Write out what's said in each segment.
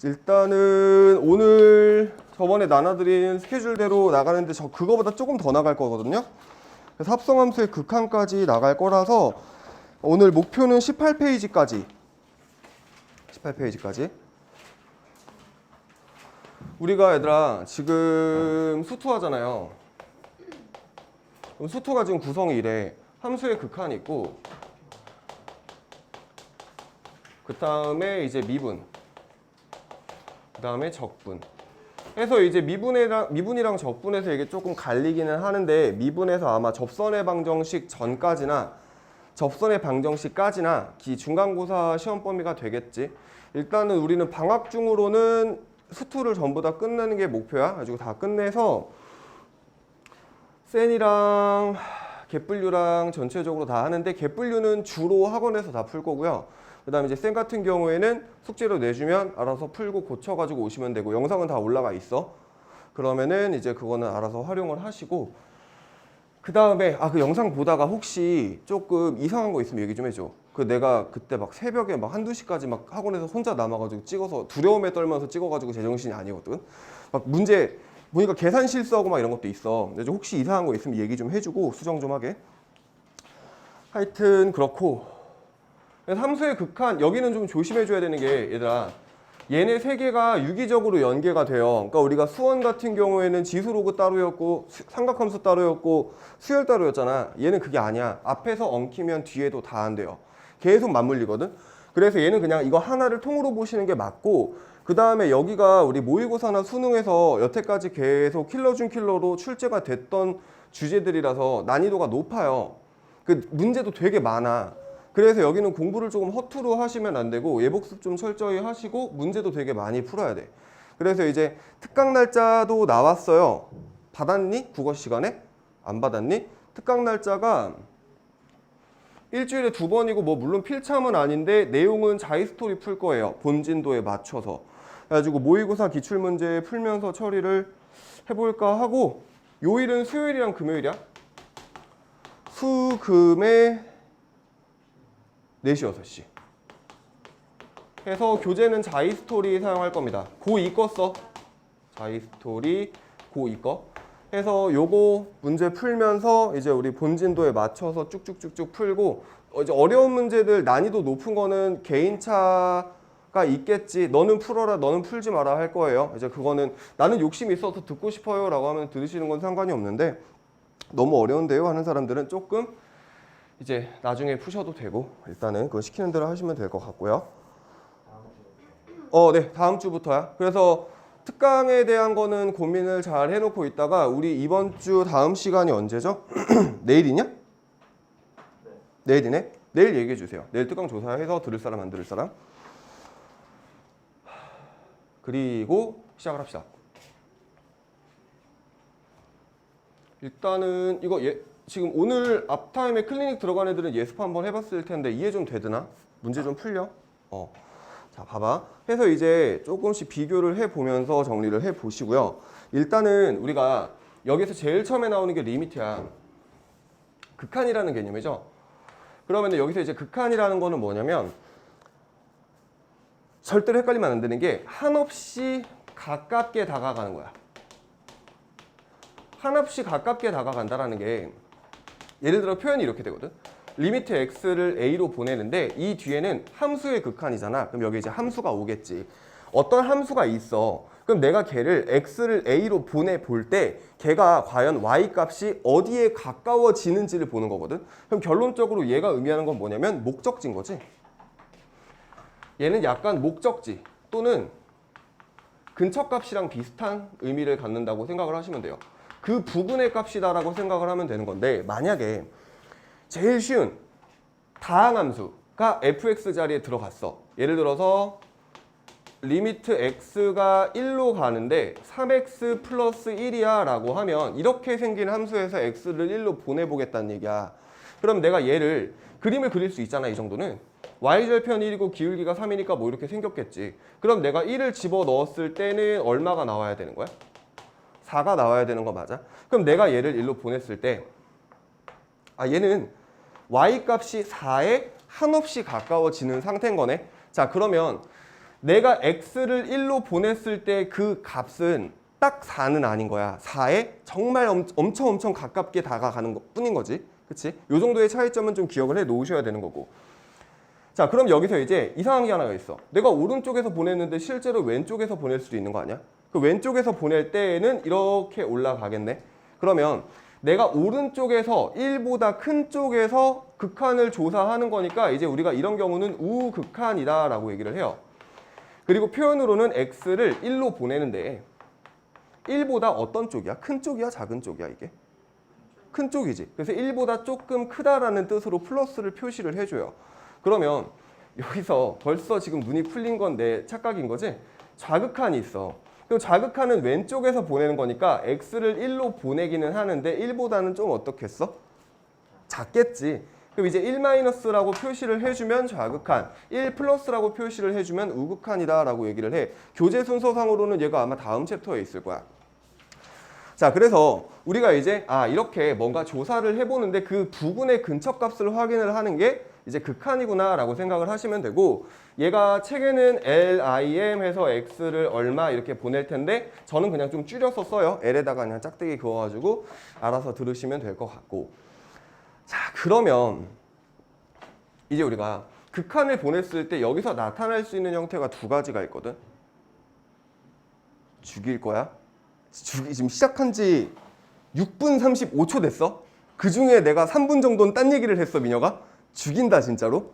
일단은 오늘 저번에 나눠드린 스케줄대로 나가는데 그거보다 조금 더 나갈 거거든요. 그래서 합성함수의 극한까지 나갈 거라서 오늘 목표는 18페이지까지 우리가 얘들아 지금 수투하잖아요. 그럼 수투가 지금 구성이 이래. 함수의 극한이 있고 그 다음에 이제 미분, 그 다음에 적분. 해서 이제 미분이랑 적분에서 이게 조금 갈리기는 하는데, 미분에서 아마 접선의 방정식 전까지나 접선의 방정식까지나 중간고사 시험 범위가 되겠지. 일단은 우리는 방학 중으로는 수투를 전부 다 끝내는 게 목표야. 가지고 다 끝내서 센이랑 갭분류랑 전체적으로 다 하는데, 갭분류는 주로 학원에서 다 풀 거고요. 그 다음에 이제 쌤 같은 경우에는 숙제로 내주면 알아서 풀고 고쳐가지고 오시면 되고, 영상은 다 올라가 있어. 그러면은 이제 그거는 알아서 활용을 하시고, 그 다음에 그 영상 보다가 혹시 조금 이상한 거 있으면 얘기 좀 해줘. 내가 그때 막 새벽에 막 1~2시까지 막 학원에서 혼자 남아가지고 찍어서 두려움에 떨면서 찍어가지고 제정신이 아니거든. 막 문제 보니까 계산 실수하고 막 이런 것도 있어. 그래서 혹시 이상한 거 있으면 얘기 좀 해주고 수정 좀 하게. 하여튼 그렇고, 함수의 극한 여기는 좀 조심해줘야 되는 게, 얘들아 얘네 세 개가 유기적으로 연계가 돼요. 그러니까 우리가 수원 같은 경우에는 지수로그 따로였고 삼각함수 따로였고 수열 따로였잖아. 얘는 그게 아니야. 앞에서 엉키면 뒤에도 다 안 돼요. 계속 맞물리거든. 그래서 얘는 그냥 이거 하나를 통으로 보시는 게 맞고, 그 다음에 여기가 우리 모의고사나 수능에서 여태까지 계속 킬러 중 킬러로 출제가 됐던 주제들이라서 난이도가 높아요. 문제도 되게 많아. 그래서 여기는 공부를 조금 허투루 하시면 안 되고 예복습 좀 철저히 하시고 문제도 되게 많이 풀어야 돼. 그래서 이제 특강 날짜도 나왔어요. 받았니? 국어 시간에? 안 받았니? 특강 날짜가 일주일에 2번이고 물론 필참은 아닌데 내용은 자이스토리 풀 거예요. 본진도에 맞춰서. 그래가지고 모의고사 기출문제 풀면서 처리를 해볼까 하고, 요일은 수요일이랑 금요일이야. 수금에 4시, 6시. 해서 교재는 자이스토리 사용할 겁니다. 고2 거 써. 자이스토리 고2 거. 해서 요거 문제 풀면서 이제 우리 본진도에 맞춰서 쭉쭉쭉쭉 풀고, 이제 어려운 문제들 난이도 높은 거는 개인차가 있겠지. 너는 풀어라, 너는 풀지 마라 할 거예요. 이제 그거는 나는 욕심이 있어서 듣고 싶어요 라고 하면 들으시는 건 상관이 없는데, 너무 어려운데요 하는 사람들은 조금 이제 나중에 푸셔도 되고, 일단은 그거 시키는 대로 하시면 될 것 같고요. 네, 다음 주부터야. 그래서 특강에 대한 거는 고민을 잘 해놓고 있다가, 우리 이번 주 다음 시간이 언제죠? 내일이냐? 네. 내일이네? 내일 얘기해 주세요. 내일 특강 조사해서 들을 사람 안 들을 사람. 그리고 시작을 합시다. 일단은 이거 지금 오늘 앞타임에 클리닉 들어간 애들은 예습 한번 해봤을 텐데 이해 좀 되드나? 문제 좀 풀려? 자, 봐봐. 해서 이제 조금씩 비교를 해보면서 정리를 해보시고요. 일단은 우리가 여기서 제일 처음에 나오는 게 리미트야. 극한이라는 개념이죠. 그러면 여기서 이제 극한이라는 거는 뭐냐면, 절대로 헷갈리면 안 되는 게 한없이 가깝게 다가가는 거야. 한없이 가깝게 다가간다라는 게, 예를 들어 표현이 이렇게 되거든. 리미트 x를 a로 보내는데 이 뒤에는 함수의 극한이잖아. 그럼 여기 이제 함수가 오겠지. 어떤 함수가 있어. 그럼 내가 걔를 x를 a로 보내볼 때 걔가 과연 y 값이 어디에 가까워지는지를 보는 거거든. 그럼 결론적으로 얘가 의미하는 건 뭐냐면 목적지인 거지. 얘는 약간 목적지 또는 근처값이랑 비슷한 의미를 갖는다고 생각을 하시면 돼요. 그 부분의 값이다라고 생각을 하면 되는 건데, 만약에 제일 쉬운 다항함수가 fx 자리에 들어갔어. 예를 들어서 리미트 x가 1로 가는데 3x 플러스 1이야 라고 하면, 이렇게 생긴 함수에서 x를 1로 보내보겠다는 얘기야. 그럼 내가 얘를 그림을 그릴 수 있잖아. 이 정도는 y절편 1이고 기울기가 3이니까 뭐 이렇게 생겼겠지. 그럼 내가 1을 집어넣었을 때는 얼마가 나와야 되는 거야? 4가 나와야 되는 거 맞아? 그럼 내가 얘를 1로 보냈을 때 얘는 y 값이 4에 한없이 가까워지는 상태인 거네. 자, 그러면 내가 x를 1로 보냈을 때 그 값은 딱 4는 아닌 거야. 4에 정말 엄청 가깝게 다가가는 것 뿐인 거지. 그치? 요 정도의 차이점은 좀 기억을 해 놓으셔야 되는 거고. 자, 그럼 여기서 이제 이상한 게 하나가 있어. 내가 오른쪽에서 보냈는데 실제로 왼쪽에서 보낼 수도 있는 거 아니야? 그 왼쪽에서 보낼 때에는 이렇게 올라가겠네. 그러면 내가 오른쪽에서 1보다 큰 쪽에서 극한을 조사하는 거니까 이제 우리가 이런 경우는 우극한이다 라고 얘기를 해요. 그리고 표현으로는 x를 1로 보내는데 1보다 어떤 쪽이야? 큰 쪽이야? 작은 쪽이야 이게? 큰 쪽이지. 그래서 1보다 조금 크다라는 뜻으로 플러스를 표시를 해줘요. 그러면 여기서 벌써 지금 눈이 풀린 건데 착각인 거지? 좌극한이 있어. 그리고 좌극한은 왼쪽에서 보내는 거니까 x를 1로 보내기는 하는데 1보다는 좀 어떻겠어? 작겠지. 그럼 이제 1-라고 표시를 해주면 좌극한, 1+라고 표시를 해주면 우극한이다 라고 얘기를 해. 교재 순서상으로는 얘가 아마 다음 챕터에 있을 거야. 자, 그래서 우리가 이제 이렇게 뭔가 조사를 해보는데 그 부분의 근처값을 확인을 하는 게 이제 극한이구나 라고 생각을 하시면 되고, 얘가 책에는 LIM 해서 X를 얼마 이렇게 보낼 텐데 저는 그냥 좀 줄여서 써요. L에다가 그냥 짝대기 그어가지고 알아서 들으시면 될 것 같고. 자, 그러면 이제 우리가 극한을 보냈을 때 여기서 나타날 수 있는 형태가 두 가지가 있거든. 죽일 거야? 지금 시작한 지 6분 35초 됐어? 그 중에 내가 3분 정도는 딴 얘기를 했어, 민혁아? 죽인다, 진짜로?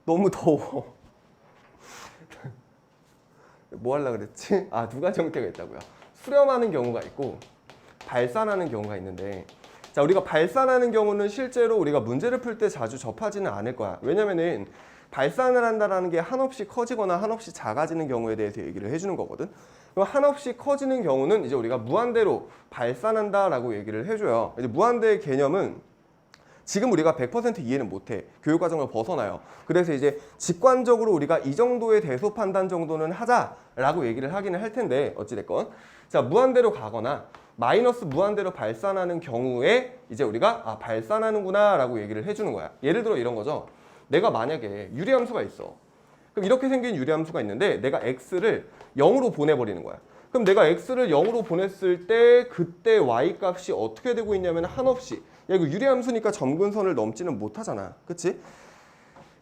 너무 더워. 뭐 하려고 그랬지? 두 가지 형태가 있다고요. 수렴하는 경우가 있고 발산하는 경우가 있는데, 자, 우리가 발산하는 경우는 실제로 우리가 문제를 풀 때 자주 접하지는 않을 거야. 왜냐면은 발산을 한다는 게 한없이 커지거나 한없이 작아지는 경우에 대해서 얘기를 해주는 거거든. 그럼 한없이 커지는 경우는 이제 우리가 무한대로 발산한다라고 얘기를 해줘요. 이제 무한대의 개념은 지금 우리가 100% 이해는 못해. 교육과정을 벗어나요. 그래서 이제 직관적으로 우리가 이 정도의 대소 판단 정도는 하자라고 얘기를 하기는 할 텐데 어찌됐건, 자, 무한대로 가거나 마이너스 무한대로 발산하는 경우에 이제 우리가 발산하는구나 라고 얘기를 해주는 거야. 예를 들어 이런 거죠. 내가 만약에 유리함수가 있어. 그럼 이렇게 생긴 유리함수가 있는데 내가 x를 0으로 보내버리는 거야. 그럼 내가 x를 0으로 보냈을 때 그때 y 값이 어떻게 되고 있냐면 한없이, 야, 이거 유리함수니까 점근선을 넘지는 못하잖아. 그치?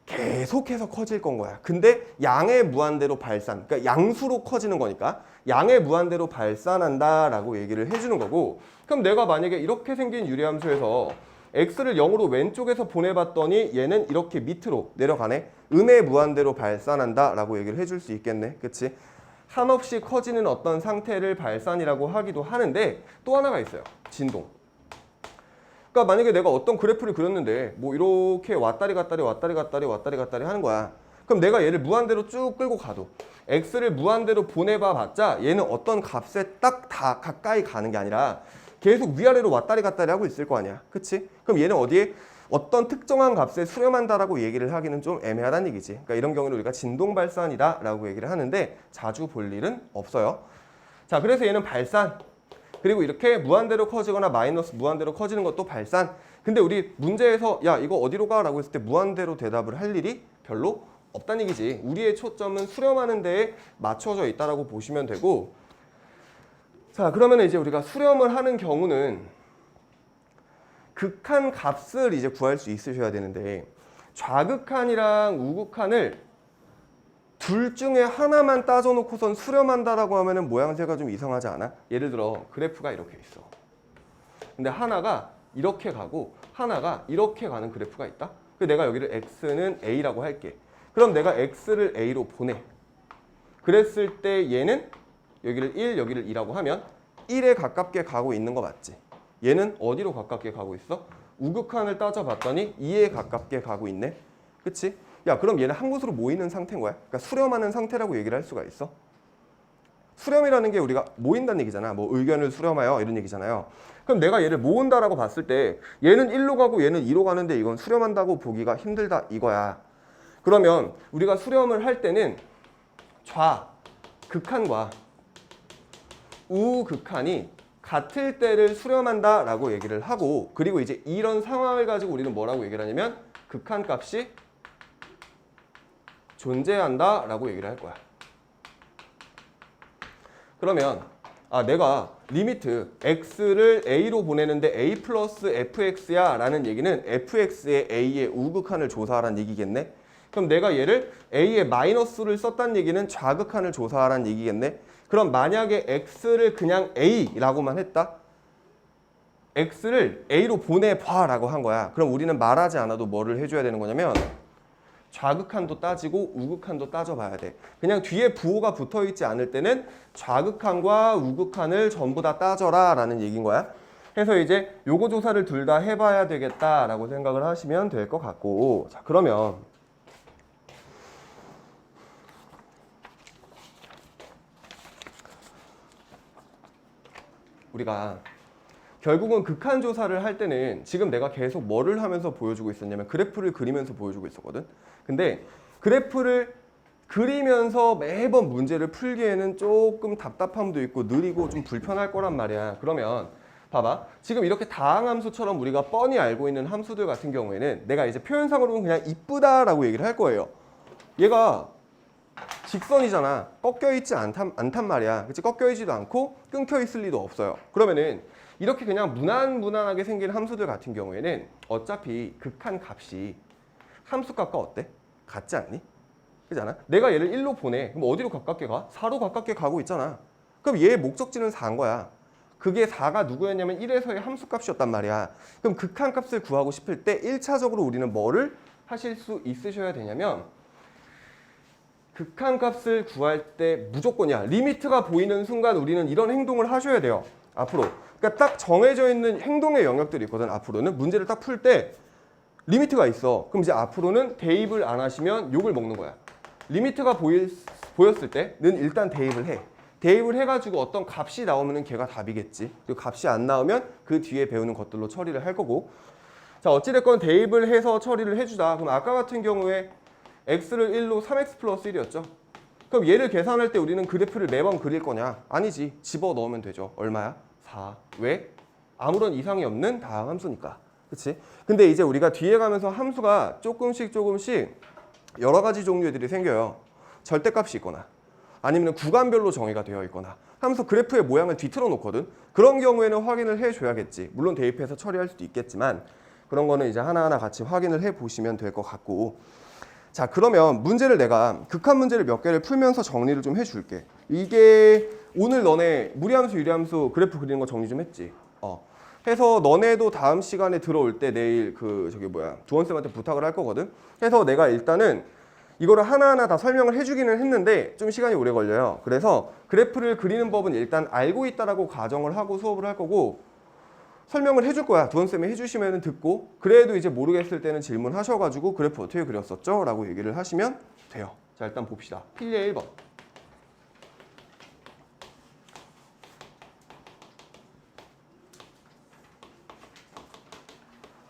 계속해서 커질 건 거야. 근데 양의 무한대로 발산, 그러니까 양수로 커지는 거니까 양의 무한대로 발산한다라고 얘기를 해주는 거고, 그럼 내가 만약에 이렇게 생긴 유리함수에서 x를 0으로 왼쪽에서 보내봤더니 얘는 이렇게 밑으로 내려가네. 음의 무한대로 발산한다라고 얘기를 해줄 수 있겠네. 그치? 한없이 커지는 어떤 상태를 발산이라고 하기도 하는데 또 하나가 있어요. 진동. 그러니까 만약에 내가 어떤 그래프를 그렸는데 뭐 이렇게 왔다리 갔다리 왔다리 갔다리 왔다리 갔다리 하는 거야. 그럼 내가 얘를 무한대로 쭉 끌고 가도 x를 무한대로 보내봐 봤자 얘는 어떤 값에 딱 다 가까이 가는 게 아니라 계속 위아래로 왔다리 갔다리 하고 있을 거 아니야. 그치? 그럼 얘는 어디에 어떤 특정한 값에 수렴한다라고 얘기를 하기는 좀 애매하다는 얘기지. 그러니까 이런 경우는 우리가 진동 발산이다 라고 얘기를 하는데 자주 볼 일은 없어요. 자, 그래서 얘는 발산, 그리고 이렇게 무한대로 커지거나 마이너스 무한대로 커지는 것도 발산. 근데 우리 문제에서 야, 이거 어디로 가? 라고 했을 때 무한대로 대답을 할 일이 별로 없다는 얘기지. 우리의 초점은 수렴하는 데에 맞춰져 있다라고 보시면 되고, 자, 그러면 이제 우리가 수렴을 하는 경우는 극한 값을 이제 구할 수 있으셔야 되는데, 좌극한이랑 우극한을 둘 중에 하나만 따져놓고선 수렴한다라고 하면은 모양새가 좀 이상하지 않아? 예를 들어 그래프가 이렇게 있어. 근데 하나가 이렇게 가고 하나가 이렇게 가는 그래프가 있다? 그래서 내가 여기를 x는 a라고 할게. 그럼 내가 x를 a로 보내. 그랬을 때 얘는 여기를 1, 여기를 2라고 하면 1에 가깝게 가고 있는 거 맞지? 얘는 어디로 가깝게 가고 있어? 우극한을 따져봤더니 2에 가깝게 가고 있네. 그치? 야, 그럼 얘는 한 곳으로 모이는 상태인 거야. 그러니까 수렴하는 상태라고 얘기를 할 수가 있어. 수렴이라는 게 우리가 모인다는 얘기잖아. 뭐 의견을 수렴하여 이런 얘기잖아요. 그럼 내가 얘를 모은다라고 봤을 때 얘는 1로 가고 얘는 2로 가는데 이건 수렴한다고 보기가 힘들다 이거야. 그러면 우리가 수렴을 할 때는 좌극한과 우극한이 같을 때를 수렴한다라고 얘기를 하고, 그리고 이제 이런 상황을 가지고 우리는 뭐라고 얘기를 하냐면 극한 값이 존재한다 라고 얘기를 할 거야. 그러면 내가 리미트 x를 a로 보내는데 a 플러스 fx야 라는 얘기는 fx의 a의 우극한을 조사하라는 얘기겠네. 그럼 내가 얘를 a의 마이너스를 썼다는 얘기는 좌극한을 조사하라는 얘기겠네. 그럼 만약에 x를 그냥 a라고만 했다. x를 a로 보내봐 라고 한 거야. 그럼 우리는 말하지 않아도 뭐를 해줘야 되는 거냐면 좌극한도 따지고 우극한도 따져봐야 돼. 그냥 뒤에 부호가 붙어있지 않을 때는 좌극한과 우극한을 전부 다 따져라 라는 얘기인 거야. 그래서 이제 요거 조사를 둘 다 해봐야 되겠다라고 생각을 하시면 될 것 같고, 자 그러면 우리가 결국은 극한 조사를 할 때는 지금 내가 계속 뭐를 하면서 보여주고 있었냐면 그래프를 그리면서 보여주고 있었거든. 근데 그래프를 그리면서 매번 문제를 풀기에는 조금 답답함도 있고 느리고 좀 불편할 거란 말이야. 그러면 봐봐. 지금 이렇게 다항함수처럼 우리가 뻔히 알고 있는 함수들 같은 경우에는 내가 이제 표현상으로는 그냥 이쁘다라고 얘기를 할 거예요. 얘가 직선이잖아. 꺾여있지 않단 말이야. 그치? 꺾여있지도 않고 끊겨있을 리도 없어요. 그러면은 이렇게 그냥 무난하게 생긴 함수들 같은 경우에는 어차피 극한 값이 함수값과 어때? 같지 않니? 그잖아. 내가 얘를 1로 보내. 그럼 어디로 가깝게 가? 4로 가깝게 가고 있잖아. 그럼 얘의 목적지는 4인 거야. 그게 4가 누구였냐면 1에서의 함수값이었단 말이야. 그럼 극한 값을 구하고 싶을 때 1차적으로 우리는 뭐를 하실 수 있으셔야 되냐면 극한 값을 구할 때 무조건이야. 리미트가 보이는 순간 우리는 이런 행동을 하셔야 돼요. 앞으로. 그러니까 딱 정해져 있는 행동의 영역들이 있거든. 앞으로는 문제를 딱 풀 때 리미트가 있어. 그럼 이제 앞으로는 대입을 안 하시면 욕을 먹는 거야. 리미트가 보였을 때는 일단 대입을 해. 대입을 해가지고 어떤 값이 나오면 걔가 답이겠지. 그리고 값이 안 나오면 그 뒤에 배우는 것들로 처리를 할 거고. 자, 어찌됐건 대입을 해서 처리를 해주자. 그럼 아까 같은 경우에 x를 1로 3x 플러스 1이었죠. 그럼 얘를 계산할 때 우리는 그래프를 매번 그릴 거냐? 아니지. 집어넣으면 되죠. 얼마야? 4. 왜? 아무런 이상이 없는 다항함수니까. 그치? 근데 이제 우리가 뒤에 가면서 함수가 조금씩 여러 가지 종류들이 생겨요. 절대값이 있거나 아니면 구간별로 정의가 되어 있거나 하면서 그래프의 모양을 뒤틀어 놓거든. 그런 경우에는 확인을 해줘야겠지. 물론 대입해서 처리할 수도 있겠지만 그런 거는 이제 하나하나 같이 확인을 해보시면 될 것 같고. 자, 그러면 문제를 내가 극한 문제를 몇 개를 풀면서 정리를 좀 해줄게. 이게 오늘 너네 무리함수, 유리함수 그래프 그리는 거 정리 좀 했지? 해서 너네도 다음 시간에 들어올 때 내일 두원쌤한테 부탁을 할 거거든. 해서 내가 일단은 이거를 하나하나 다 설명을 해주기는 했는데 좀 시간이 오래 걸려요. 그래서 그래프를 그리는 법은 일단 알고 있다라고 가정을 하고 수업을 할 거고 설명을 해줄 거야. 두원쌤이 해주시면 듣고 그래도 이제 모르겠을 때는 질문하셔가지고 그래프 어떻게 그렸었죠? 라고 얘기를 하시면 돼요. 자, 일단 봅시다. 필리의 1번.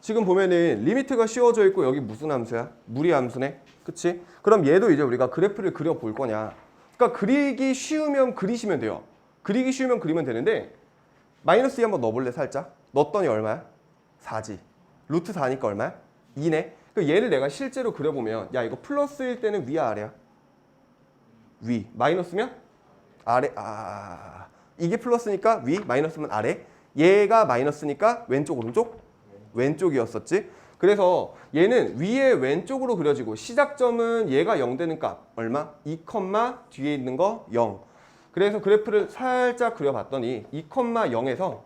지금 보면은 리미트가 씌워져 있고 여기 무슨 함수야? 무리함수네. 그치? 그럼 얘도 이제 우리가 그래프를 그려볼 거냐. 그러니까 그리기 쉬우면 그리시면 돼요. 그리기 쉬우면 그리면 되는데 마이너스 2 한번 넣어볼래 살짝? 넣었더니 얼마야? 4지. 루트 4니까 얼마야? 2네. 그 얘를 내가 실제로 그려보면 야 이거 플러스일 때는 위야 아래야? 위. 마이너스면? 아래. 이게 플러스니까 위, 마이너스면 아래. 얘가 마이너스니까 왼쪽, 오른쪽? 왼쪽이었었지. 그래서 얘는 위에 왼쪽으로 그려지고 시작점은 얘가 0 되는 값 얼마? 2, 뒤에 있는 거 0. 그래서 그래프를 살짝 그려봤더니 2,0에서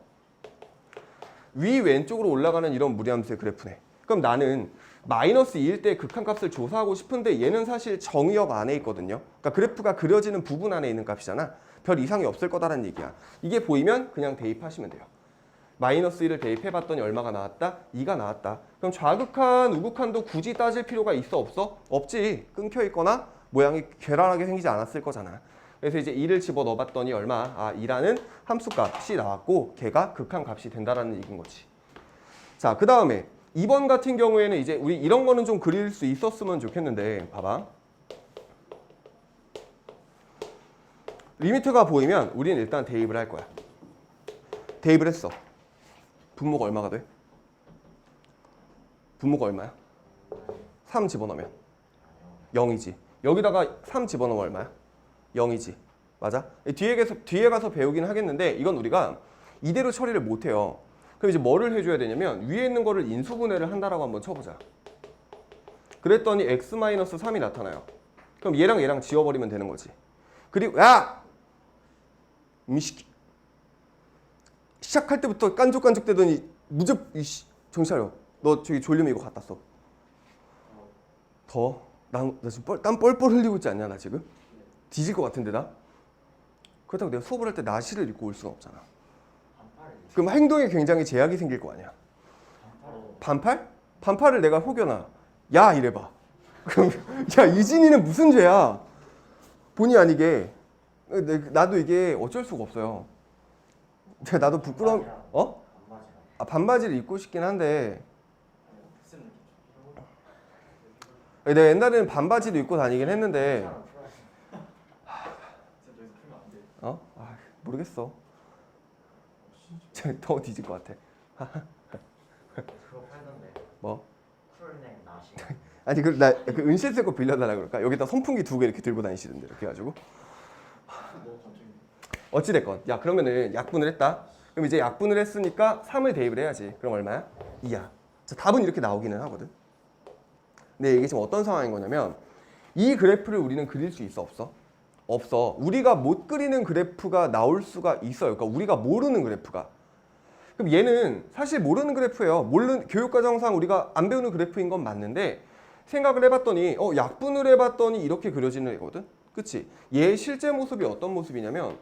위 왼쪽으로 올라가는 이런 무리함수의 그래프네. 그럼 나는 마이너스 2일 때 극한값을 조사하고 싶은데 얘는 사실 정의역 안에 있거든요. 그러니까 그래프가 그려지는 부분 안에 있는 값이잖아. 별 이상이 없을 거다라는 얘기야. 이게 보이면 그냥 대입하시면 돼요. 마이너스 1을 대입해봤더니 얼마가 나왔다? 2가 나왔다. 그럼 좌극한, 우극한도 굳이 따질 필요가 있어 없어? 없지. 끊겨있거나 모양이 괴랄하게 생기지 않았을 거잖아. 그래서 이제 2를 집어넣어봤더니 얼마? 2라는 함수값이 나왔고 걔가 극한값이 된다라는 얘기인 거지. 자, 그 다음에 2번 같은 경우에는 이제 우리 이런 거는 좀 그릴 수 있었으면 좋겠는데 봐봐. 리미트가 보이면 우리는 일단 대입을 할 거야. 대입을 했어. 분모가 얼마가 돼? 분모가 얼마야? 3 집어넣으면 0이지. 여기다가 3 집어넣으면 얼마야? 0이지. 맞아? 뒤에 가서 배우긴 하겠는데 이건 우리가 이대로 처리를 못해요. 그럼 이제 뭐를 해줘야 되냐면 위에 있는 거를 인수분해를 한다라고 한번 쳐보자. 그랬더니 x-3이 나타나요. 그럼 얘랑 얘랑 지워버리면 되는 거지. 그리고 야! 미식 시작할 때부터 깐족깐족대더니 무적 정신 차려. 너 저기 졸리면 이거 갖다 써. 나 지금 땀 뻘뻘 흘리고 있지 않냐 나 지금? 뒤질 것 같은데 나? 그렇다고 내가 수업을 할 때 나시를 입고 올 수는 없잖아. 그럼 행동에 굉장히 제약이 생길 거 아니야. 반팔? 반팔을 내가 혹여나 야 이래봐. 그럼 야 이진이는 무슨 죄야? 본의 아니게 나도 이게 어쩔 수가 없어요. 나도 부끄러움. 어? 아 반바지를 입고 싶긴 한데 내가 옛날에는 반바지도 입고 다니긴 했는데 모르겠어. 더 뒤질 것 같아. 그거 팔던데. 뭐? 쿨넥 나시. 아니 나 그 은실새 거 빌려달라 그럴까? 여기다 선풍기 2개 이렇게 들고 다니시던데 이렇게 해가지고. 어찌됐건 야 그러면은 약분을 했다. 그럼 이제 약분을 했으니까 3을 대입을 해야지. 그럼 얼마야? 2야. 자, 답은 이렇게 나오기는 하거든. 근데 이게 지금 어떤 상황인 거냐면 이 그래프를 우리는 그릴 수 있어 없어? 없어. 우리가 못 그리는 그래프가 나올 수가 있어요. 그러니까 우리가 모르는 그래프가. 그럼 얘는 사실 모르는 그래프예요. 교육과정상 우리가 안 배우는 그래프인 건 맞는데 생각을 해봤더니 약분을 해봤더니 이렇게 그려지는 애거든. 그치? 얘의 실제 모습이 어떤 모습이냐면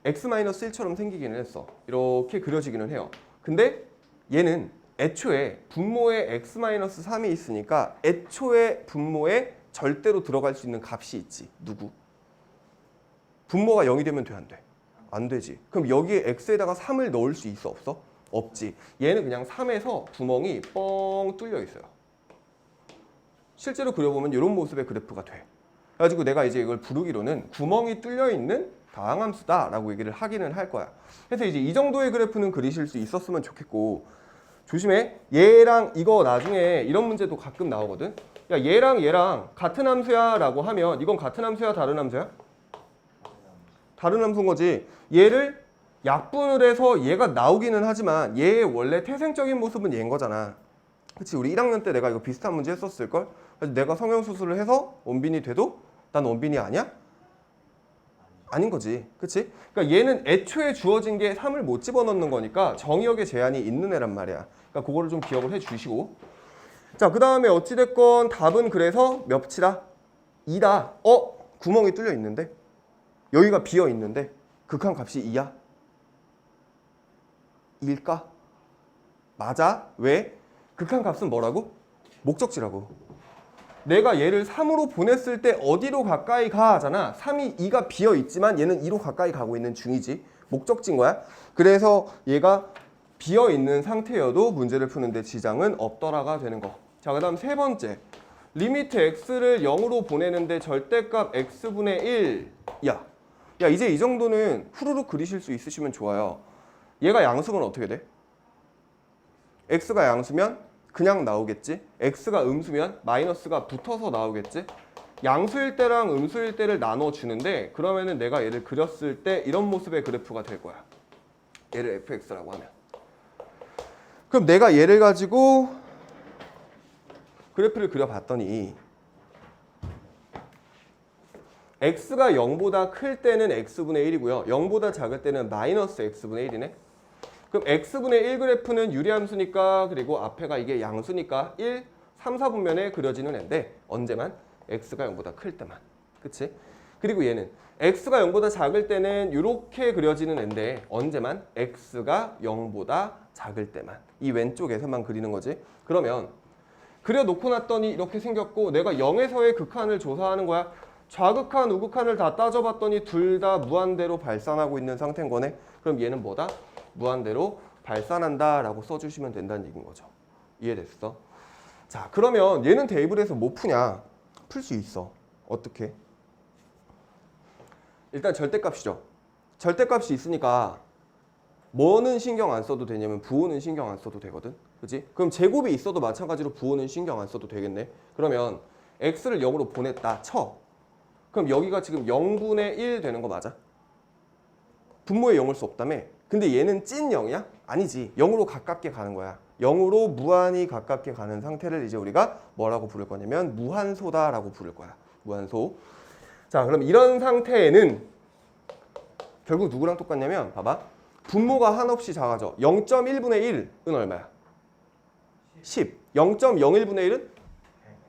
x-1처럼 생기기는 했어. 이렇게 그려지기는 해요. 근데 얘는 애초에 분모에 x-3이 있으니까 애초에 분모에 절대로 들어갈 수 있는 값이 있지. 누구? 분모가 0이 되면 돼, 안 돼? 안 되지. 그럼 여기에 x에다가 3을 넣을 수 있어, 없어? 없지. 얘는 그냥 3에서 구멍이 뻥 뚫려 있어요. 실제로 그려보면 이런 모습의 그래프가 돼. 그래가지고 내가 이제 이걸 부르기로는 구멍이 뚫려 있는 다항함수다라고 얘기를 하기는 할 거야. 그래서 이제 이 정도의 그래프는 그리실 수 있었으면 좋겠고 조심해. 얘랑 이거 나중에 이런 문제도 가끔 나오거든. 야 얘랑 얘랑 같은 함수야 라고 하면 이건 같은 함수야 다른 함수야? 다른 함수인 거지. 얘를 약분을 해서 얘가 나오기는 하지만 얘의 원래 태생적인 모습은 얘인 거잖아. 그치? 우리 1학년 때 내가 이거 비슷한 문제 했었을걸? 그래서 내가 성형수술을 해서 원빈이 돼도 난 원빈이 아니야? 아닌 거지. 그치? 그러니까 얘는 애초에 주어진 게 3을 못 집어넣는 거니까 정의역의 제한이 있는 애란 말이야. 그러니까 그거를 좀 기억을 해 주시고. 자, 그 다음에 어찌됐건 답은 그래서 몇이다? 2다. 구멍이 뚫려 있는데? 여기가 비어 있는데 극한값이 2야? 2일까? 맞아. 왜? 극한값은 뭐라고? 목적지라고. 내가 얘를 3으로 보냈을 때 어디로 가까이 가 하잖아. 3이 2가 비어 있지만 얘는 2로 가까이 가고 있는 중이지. 목적지인 거야. 그래서 얘가 비어 있는 상태여도 문제를 푸는데 지장은 없더라가 되는 거. 자, 그 다음 세 번째. 리미트 x를 0으로 보내는데 절대값 x분의 1. 야, 이제 이 정도는 후루룩 그리실 수 있으시면 좋아요. 얘가 양수면 어떻게 돼? x가 양수면 그냥 나오겠지. x가 음수면 마이너스가 붙어서 나오겠지. 양수일 때랑 음수일 때를 나눠주는데 그러면은 내가 얘를 그렸을 때 이런 모습의 그래프가 될 거야. 얘를 fx라고 하면. 그럼 내가 얘를 가지고 그래프를 그려봤더니 x가 0보다 클 때는 x분의 1이고요. 0보다 작을 때는 마이너스 x분의 1이네. 그럼 x분의 1 그래프는 유리함수니까 그리고 앞에가 이게 양수니까 1, 3, 4분면에 그려지는 애인데 언제만? x가 0보다 클 때만. 그치? 그리고 얘는 x가 0보다 작을 때는 이렇게 그려지는 애인데 언제만? x가 0보다 작을 때만. 이 왼쪽에서만 그리는 거지. 그러면 그려놓고 났더니 이렇게 생겼고 내가 0에서의 극한을 조사하는 거야. 좌극한, 우극한을 다 따져봤더니 둘 다 무한대로 발산하고 있는 상태인 거네. 그럼 얘는 뭐다? 무한대로 발산한다 라고 써주시면 된다는 얘기인 거죠. 이해됐어? 자, 그러면 얘는 대입을 해서 뭐 푸냐? 풀 수 있어. 어떻게? 일단 절대값이죠. 절대값이 있으니까 뭐는 신경 안 써도 되냐면 부호는 신경 안 써도 되거든. 그치? 그럼 제곱이 있어도 마찬가지로 부호는 신경 안 써도 되겠네. 그러면 x를 0으로 보냈다 쳐. 그럼 여기가 지금 0분의 1 되는 거 맞아? 분모에 0을 수 없다며. 근데 얘는 찐 0이야? 아니지. 0으로 가깝게 가는 거야. 0으로 무한히 가깝게 가는 상태를 이제 우리가 뭐라고 부를 거냐면 무한소다라고 부를 거야. 무한소. 자, 그럼 이런 상태에는 결국 누구랑 똑같냐면 봐봐. 분모가 한없이 작아져. 0.1분의 1은 얼마야? 10. 0.01분의 1은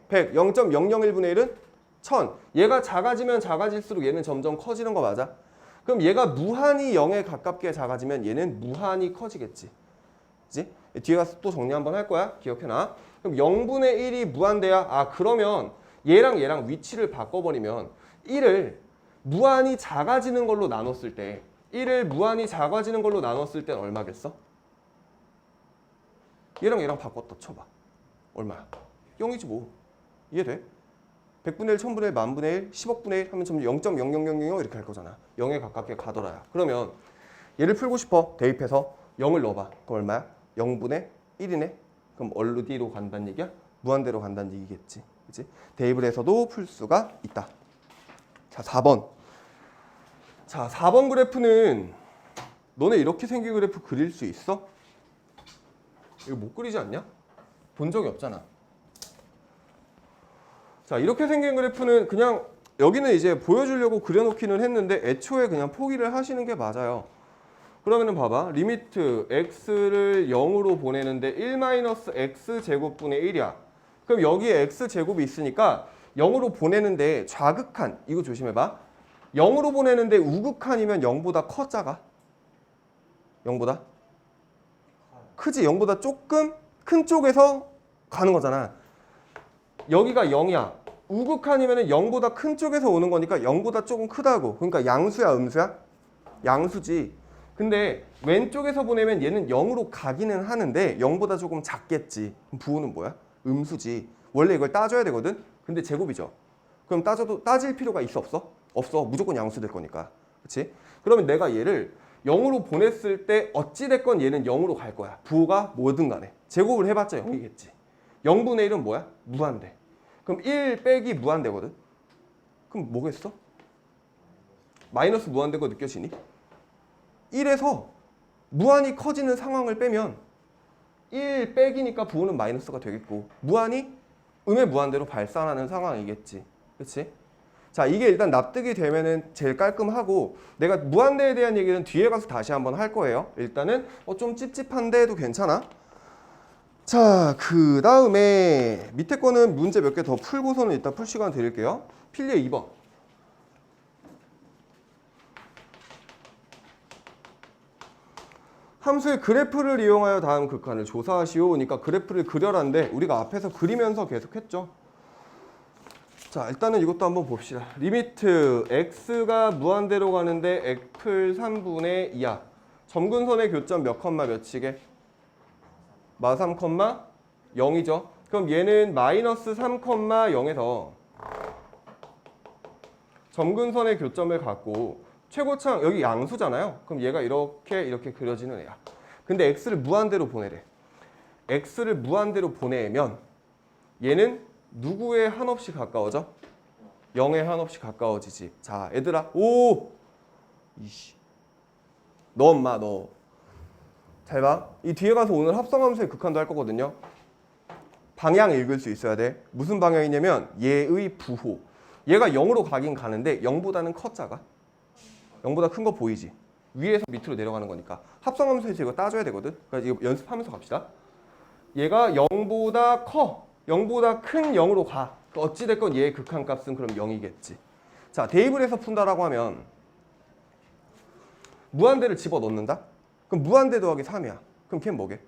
100. 0.001분의 1은 1000. 얘가 작아지면 작아질수록 얘는 점점 커지는 거 맞아? 그럼 얘가 무한히 0에 가깝게 작아지면 얘는 무한히 커지겠지. 그치? 뒤에 가서 또 정리 한번 할 거야. 기억해놔. 그럼 0분의 1이 무한대야. 아, 그러면 얘랑 위치를 바꿔버리면 1을 무한히 작아지는 걸로 나눴을 때 1을 무한히 작아지는 걸로 나눴을 땐 얼마겠어? 얘랑 바꿨다 쳐봐. 얼마야? 0이지 뭐. 이해돼? 100분의 1, 1000분의 1, 만분의 1, 10억분의 1 하면 좀 0.00000 이렇게 할 거잖아. 0에 가깝게 가더라야. 그러면 얘를 풀고 싶어. 대입해서 0을 넣어봐. 그럼 얼마야? 0분의 1이네. 그럼 어디로 간다는 얘기야? 무한대로 간다는 얘기겠지. 그치? 대입을 해서도 풀 수가 있다. 자, 4번. 자, 4번 그래프는 너네 이렇게 생긴 그래프 그릴 수 있어? 이거 못 그리지 않냐? 본 적이 없잖아. 자, 이렇게 생긴 그래프는 그냥 여기는 이제 보여주려고 그려놓기는 했는데 애초에 그냥 포기를 하시는 게 맞아요. 그러면은 봐봐. 리미트 x를 0으로 보내는데 1-x 제곱분의 1이야. 그럼 여기에 x 제곱이 있으니까 0으로 보내는데 좌극한, 이거 조심해봐. 0으로 보내는데 우극한이면 0보다 커 작아? 0보다? 크지? 0보다 조금 큰 쪽에서 가는 거잖아. 여기가 0이야. 우극한이면 0보다 큰 쪽에서 오는 거니까 0보다 조금 크다고. 그러니까 양수야, 음수야? 양수지. 근데 왼쪽에서 보내면 얘는 0으로 가기는 하는데 0보다 조금 작겠지. 그럼 부호는 뭐야? 음수지. 원래 이걸 따져야 되거든? 근데 제곱이죠. 그럼 따질 필요가 있어, 없어? 없어. 무조건 양수 될 거니까. 그렇지? 그러면 내가 얘를 0으로 보냈을 때 어찌됐건 얘는 0으로 갈 거야. 부호가 뭐든 간에. 제곱을 해봤자 0이겠지. 0분의 1은 뭐야? 무한대. 그럼 1 빼기 무한대거든? 그럼 뭐겠어? 마이너스 무한대인 거 느껴지니? 1에서 무한히 커지는 상황을 빼면 1 빼기니까 부호는 마이너스가 되겠고 무한히 음의 무한대로 발산하는 상황이겠지. 그렇지? 자, 이게 일단 납득이 되면은 제일 깔끔하고 내가 무한대에 대한 얘기는 뒤에 가서 다시 한번 할 거예요. 일단은 좀 찝찝한데 해도 괜찮아. 자, 그 다음에 밑에 거는 문제 몇 개 더 풀고서는 이따 풀 시간 드릴게요. 필리에 2번. 함수의 그래프를 이용하여 다음 극한을 조사하시오. 그러니까 그래프를 그려라는데 우리가 앞에서 그리면서 계속 했죠. 자, 일단은 이것도 한번 봅시다. 리미트 x가 무한대로 가는데 x플 3분의 2야. 점근선의 교점 몇 컴마 몇이게? 마3, 0이죠. 그럼 얘는 마이너스 3, 0에서 점근선의 교점을 갖고 최고창 여기 양수잖아요. 그럼 얘가 이렇게 그려지는 애야. 근데 x를 무한대로 보내래. x를 무한대로 보내면 얘는 누구에 한없이 가까워져? 0에 한없이 가까워지지. 자, 얘들아. 오! 이씨. 너 엄마 너. 잘 봐. 이 뒤에 가서 오늘 합성함수의 극한도 할 거거든요. 방향 읽을 수 있어야 돼. 무슨 방향이냐면 얘의 부호. 얘가 0으로 가긴 가는데 0보다는 작아. 0보다 큰 거 보이지? 위에서 밑으로 내려가는 거니까. 합성함수에서 이거 따져야 되거든. 그러니까 이거 연습하면서 갑시다. 얘가 0보다 커. 0보다 큰 0으로 가. 어찌됐건 얘의 극한값은 그럼 0이겠지. 자, 대입을 해서 푼다라고 하면 무한대를 집어넣는다? 그럼 무한대 더하기 3이야. 그럼 걔는 뭐게?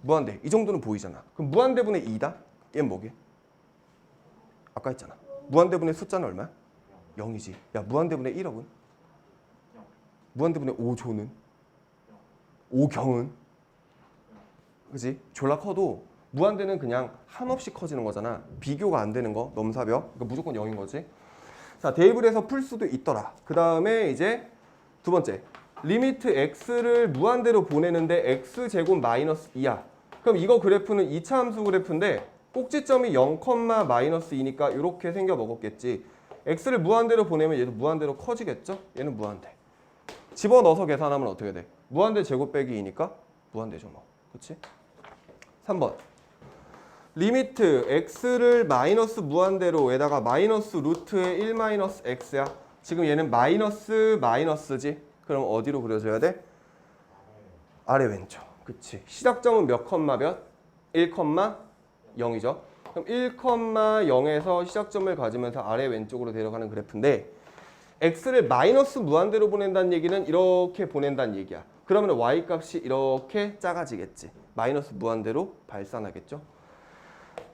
무한대. 이 정도는 보이잖아. 그럼 무한대분의 2다? 얘는 뭐게? 아까 했잖아. 무한대분의 숫자는 얼마야? 0이지. 야, 무한대분의 1억은? 무한대분의 5조는? 5경은? 그치? 졸라 커도 무한대는 그냥 한없이 커지는 거잖아. 비교가 안 되는 거, 넘사벽. 그러니까 무조건 0인 거지. 자, 대입을 해서 풀 수도 있더라. 그 다음에 이제 두 번째. 리미트 x를 무한대로 보내는데 x제곱 마이너스 2야. 그럼 이거 그래프는 2차 함수 그래프인데 꼭지점이 0, 마이너스 2니까 이렇게 생겨 먹었겠지. x를 무한대로 보내면 얘도 무한대로 커지겠죠? 얘는 무한대. 집어넣어서 계산하면 어떻게 돼? 무한대 제곱 빼기 2니까 무한대죠 뭐. 그치? 3번. 리미트 x를 마이너스 무한대로에다가 마이너스 루트의 1 마이너스 x야. 지금 얘는 마이너스지? 그럼 어디로 그려줘야 돼? 아래 왼쪽. 그치. 시작점은 몇 컴마 몇? 1, 0이죠. 그럼 1, 0에서 시작점을 가지면서 아래 왼쪽으로 내려가는 그래프인데 x를 마이너스 무한대로 보낸다는 얘기는 이렇게 보낸다는 얘기야. 그러면 y 값이 이렇게 작아지겠지. 마이너스 무한대로 발산하겠죠.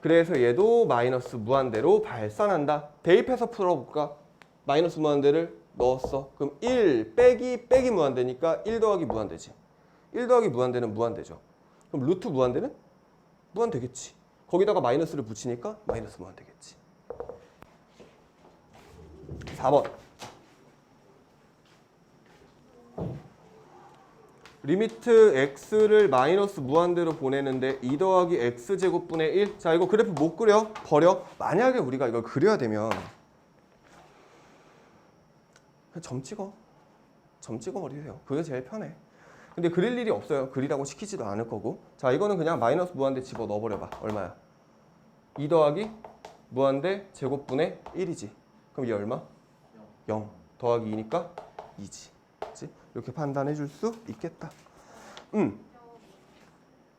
그래서 얘도 마이너스 무한대로 발산한다. 대입해서 풀어볼까? 마이너스 무한대를 넣었어. 그럼 1 빼기 무한대니까 1 더하기 무한대지. 1 더하기 무한대는 무한대죠. 그럼 루트 무한대는? 무한되겠지. 거기다가 마이너스를 붙이니까 마이너스 무한되겠지. 4번. 리미트 x를 마이너스 무한대로 보내는데 2 더하기 x제곱분의 1. 자, 이거 그래프 못 그려? 버려? 만약에 우리가 이걸 그려야 되면 그냥 점 찍어 버리세요. 그게 제일 편해. 근데 그릴 일이 없어요. 그리라고 시키지도 않을 거고. 자, 이거는 그냥 마이너스 무한대 집어 넣어버려봐. 얼마야? 2 더하기 무한대 제곱분의 1이지. 그럼 이게 얼마? 0 더하기 2니까 2지. 그치? 이렇게 판단해 줄 수 있겠다.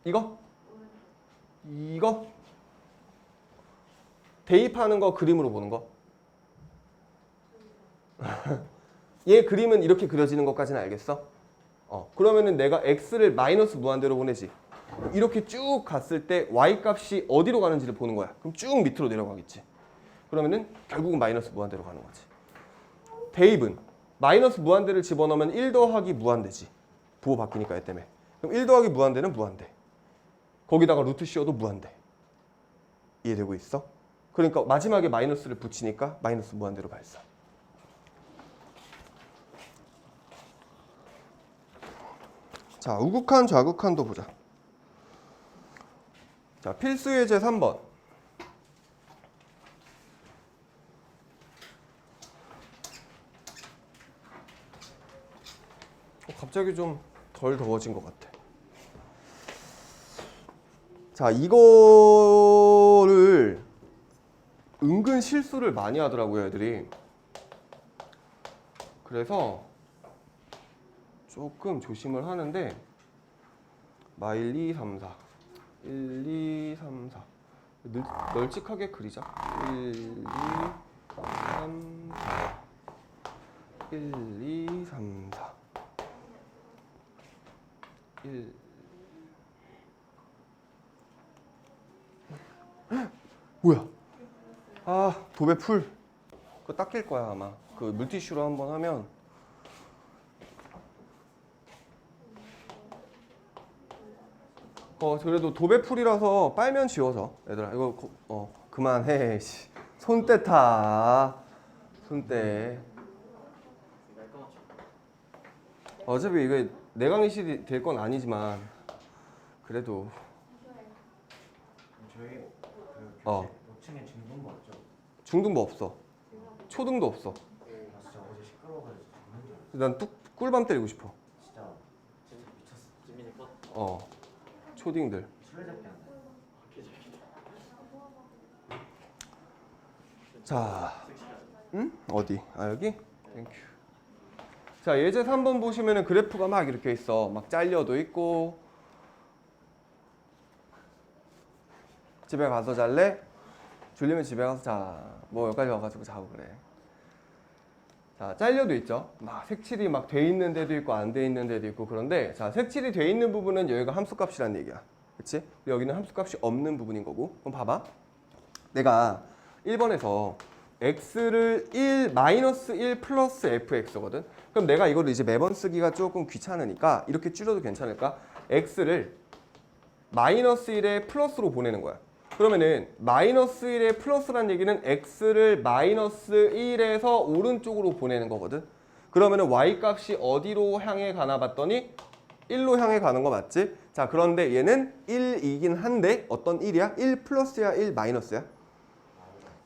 이거 대입하는 거 그림으로 보는 거. 얘 그림은 이렇게 그려지는 것까지는 알겠어? 그러면은 내가 x를 마이너스 무한대로 보내지. 이렇게 쭉 갔을 때 y 값이 어디로 가는지를 보는 거야. 그럼 쭉 밑으로 내려가겠지. 그러면은 결국은 마이너스 무한대로 가는 거지. 대입은 마이너스 무한대를 집어넣으면 1 더하기 무한대지. 부호 바뀌니까 얘 때문에. 그럼 1 더하기 무한대는 무한대. 거기다가 루트 씌워도 무한대. 이해되고 있어? 그러니까 마지막에 마이너스를 붙이니까 마이너스 무한대로 발산. 자, 우극한, 좌극한도 보자. 자, 필수 예제 3번. 갑자기 좀 덜 더워진 것 같아. 자, 이거를 은근 실수를 많이 하더라고요, 애들이. 그래서 조금 조심을 하는데 1, 2, 3, 4 1, 2, 3, 4 널찍하게 그리자. 1, 2, 3, 4 1, 2, 3, 4 1 뭐야? 아, 도배 풀. 그거 닦일 거야 아마. 그 물티슈로 한번 하면. 그래도 도배풀이라서 빨면 지워져. 얘들아 이거 그만해. 손때 타. 손때. 어차피 이게 내 강의실이 될 건 아니지만 그래도 저희 그 어. 5층에 중등부 없죠? 중등부 없어. 초등도 없어. 아 진짜 어제 시끄러워가지고 죽는 줄 알았어. 난 뚝 꿀밤 때리고 싶어. 진짜 미쳤어. 지민이 뻗 초딩들. 술래잡기 안 돼. 자, 어디? 여기? 땡큐. 자, 예제 3번 보시면은 그래프가 막 이렇게 있어. 막 잘려도 있고. 집에 가서 잘래? 졸리면 집에 가서 자. 뭐 여기까지 와가지고 자고 그래. 자, 잘려도 있죠. 막 색칠이 막 돼 있는 데도 있고 안 돼 있는 데도 있고. 그런데 자, 색칠이 돼 있는 부분은 여기가 함수값이라는 얘기야. 그치? 여기는 함수값이 없는 부분인 거고. 그럼 봐봐. 내가 1번에서 x를 1 마이너스 1 플러스 fx거든. 그럼 내가 이거를 이제 매번 쓰기가 조금 귀찮으니까 이렇게 줄여도 괜찮을까? x를 마이너스 1에 플러스로 보내는 거야. 그러면은 마이너스 1에 플러스란 얘기는 x를 마이너스 1에서 오른쪽으로 보내는 거거든. 그러면은 y 값이 어디로 향해 가나 봤더니 1로 향해 가는 거 맞지? 자, 그런데 얘는 1이긴 한데 어떤 1이야? 1 플러스야? 1 마이너스야?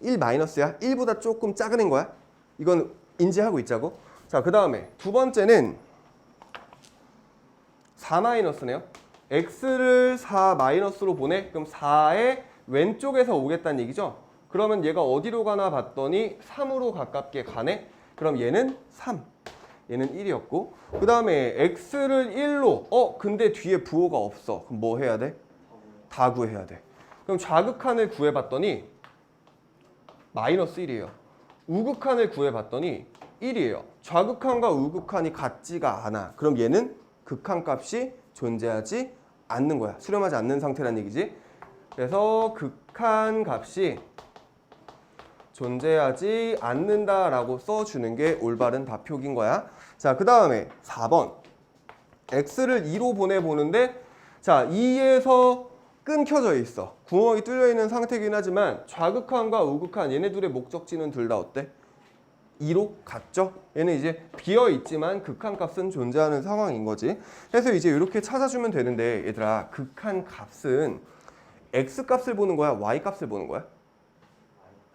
1 마이너스야? 1보다 조금 작은 애인 거야? 이건 인지하고 있자고. 자, 그 다음에 두 번째는 4 마이너스네요. x를 4 마이너스로 보내? 그럼 4의 왼쪽에서 오겠다는 얘기죠? 그러면 얘가 어디로 가나 봤더니 3으로 가깝게 가네? 그럼 얘는 3. 얘는 1이었고 그 다음에 x를 1로 근데 뒤에 부호가 없어. 그럼 뭐 해야 돼? 다 구해야 돼. 그럼 좌극한을 구해봤더니 마이너스 1이에요. 우극한을 구해봤더니 1이에요. 좌극한과 우극한이 같지가 않아. 그럼 얘는 극한값이 존재하지 않는 거야. 수렴하지 않는 상태란 얘기지. 그래서 극한값이 존재하지 않는다라고 써주는 게 올바른 답표기인 거야. 자, 그 다음에 4번. x를 2로 보내보는데 자, 2에서 끊겨져 있어. 구멍이 뚫려 있는 상태긴 하지만 좌극한과 우극한 얘네 둘의 목적지는 둘 다 어때? 2로 같죠? 얘는 이제 비어 있지만 극한값은 존재하는 상황인 거지. 그래서 이제 이렇게 찾아주면 되는데 얘들아, 극한값은 x값을 보는 거야? y값을 보는 거야?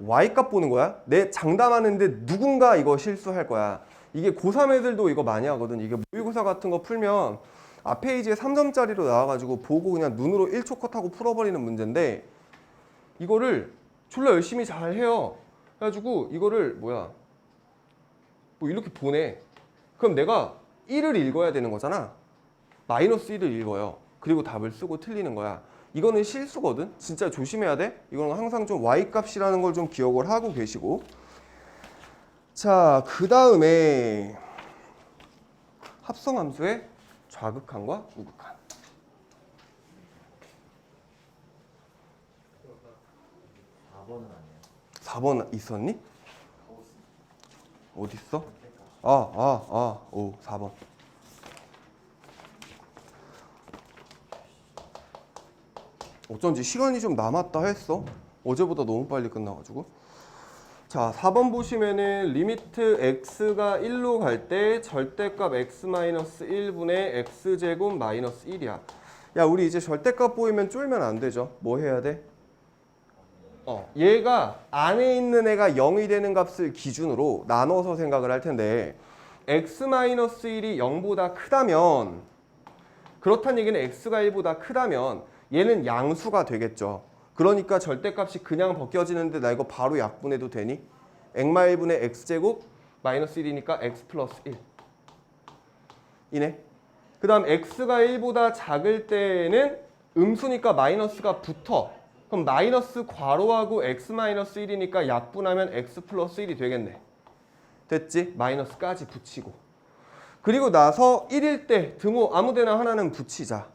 y값 보는 거야? 내 장담하는데 누군가 이거 실수할 거야. 이게 고3 애들도 이거 많이 하거든. 이게 모의고사 같은 거 풀면 앞 페이지에 3점짜리로 나와가지고 보고 그냥 눈으로 1초 컷하고 풀어버리는 문제인데 이거를 졸라 열심히 잘 해요. 그래가지고 이거를 뭐 이렇게 보내. 그럼 내가 1을 읽어야 되는 거잖아. 마이너스 1을 읽어요. 그리고 답을 쓰고 틀리는 거야. 이거는 실수거든. 진짜 조심해야 돼. 이거는 항상 좀 y값이라는 걸 좀 기억을 하고 계시고. 자, 그 다음에 합성함수의 좌극한과 우극한. 4번은 아니에요. 4번 있었니? 어디 있어? 오, 4번. 어쩐지 시간이 좀 남았다 했어. 어제보다 너무 빨리 끝나가지고. 자, 4번 보시면은 리미트 x가 1로 갈 때 절대값 x-1분의 x제곱 마이너스 1이야. 야, 우리 이제 절대값 보이면 쫄면 안 되죠. 뭐 해야 돼? 얘가 안에 있는 애가 0이 되는 값을 기준으로 나눠서 생각을 할 텐데 x-1이 0보다 크다면, 그렇다는 얘기는 x가 1보다 크다면 얘는 양수가 되겠죠. 그러니까 절대값이 그냥 벗겨지는데 나 이거 바로 약분해도 되니? 액마 1분의 x제곱 마이너스 1이니까 x 플러스 1 이네. 그 다음 x가 1보다 작을 때는 음수니까 마이너스가 붙어. 그럼 마이너스 괄호하고 x 마이너스 1이니까 약분하면 x 플러스 1이 되겠네. 됐지? 마이너스까지 붙이고. 그리고 나서 1일 때 등호 아무데나 하나는 붙이자.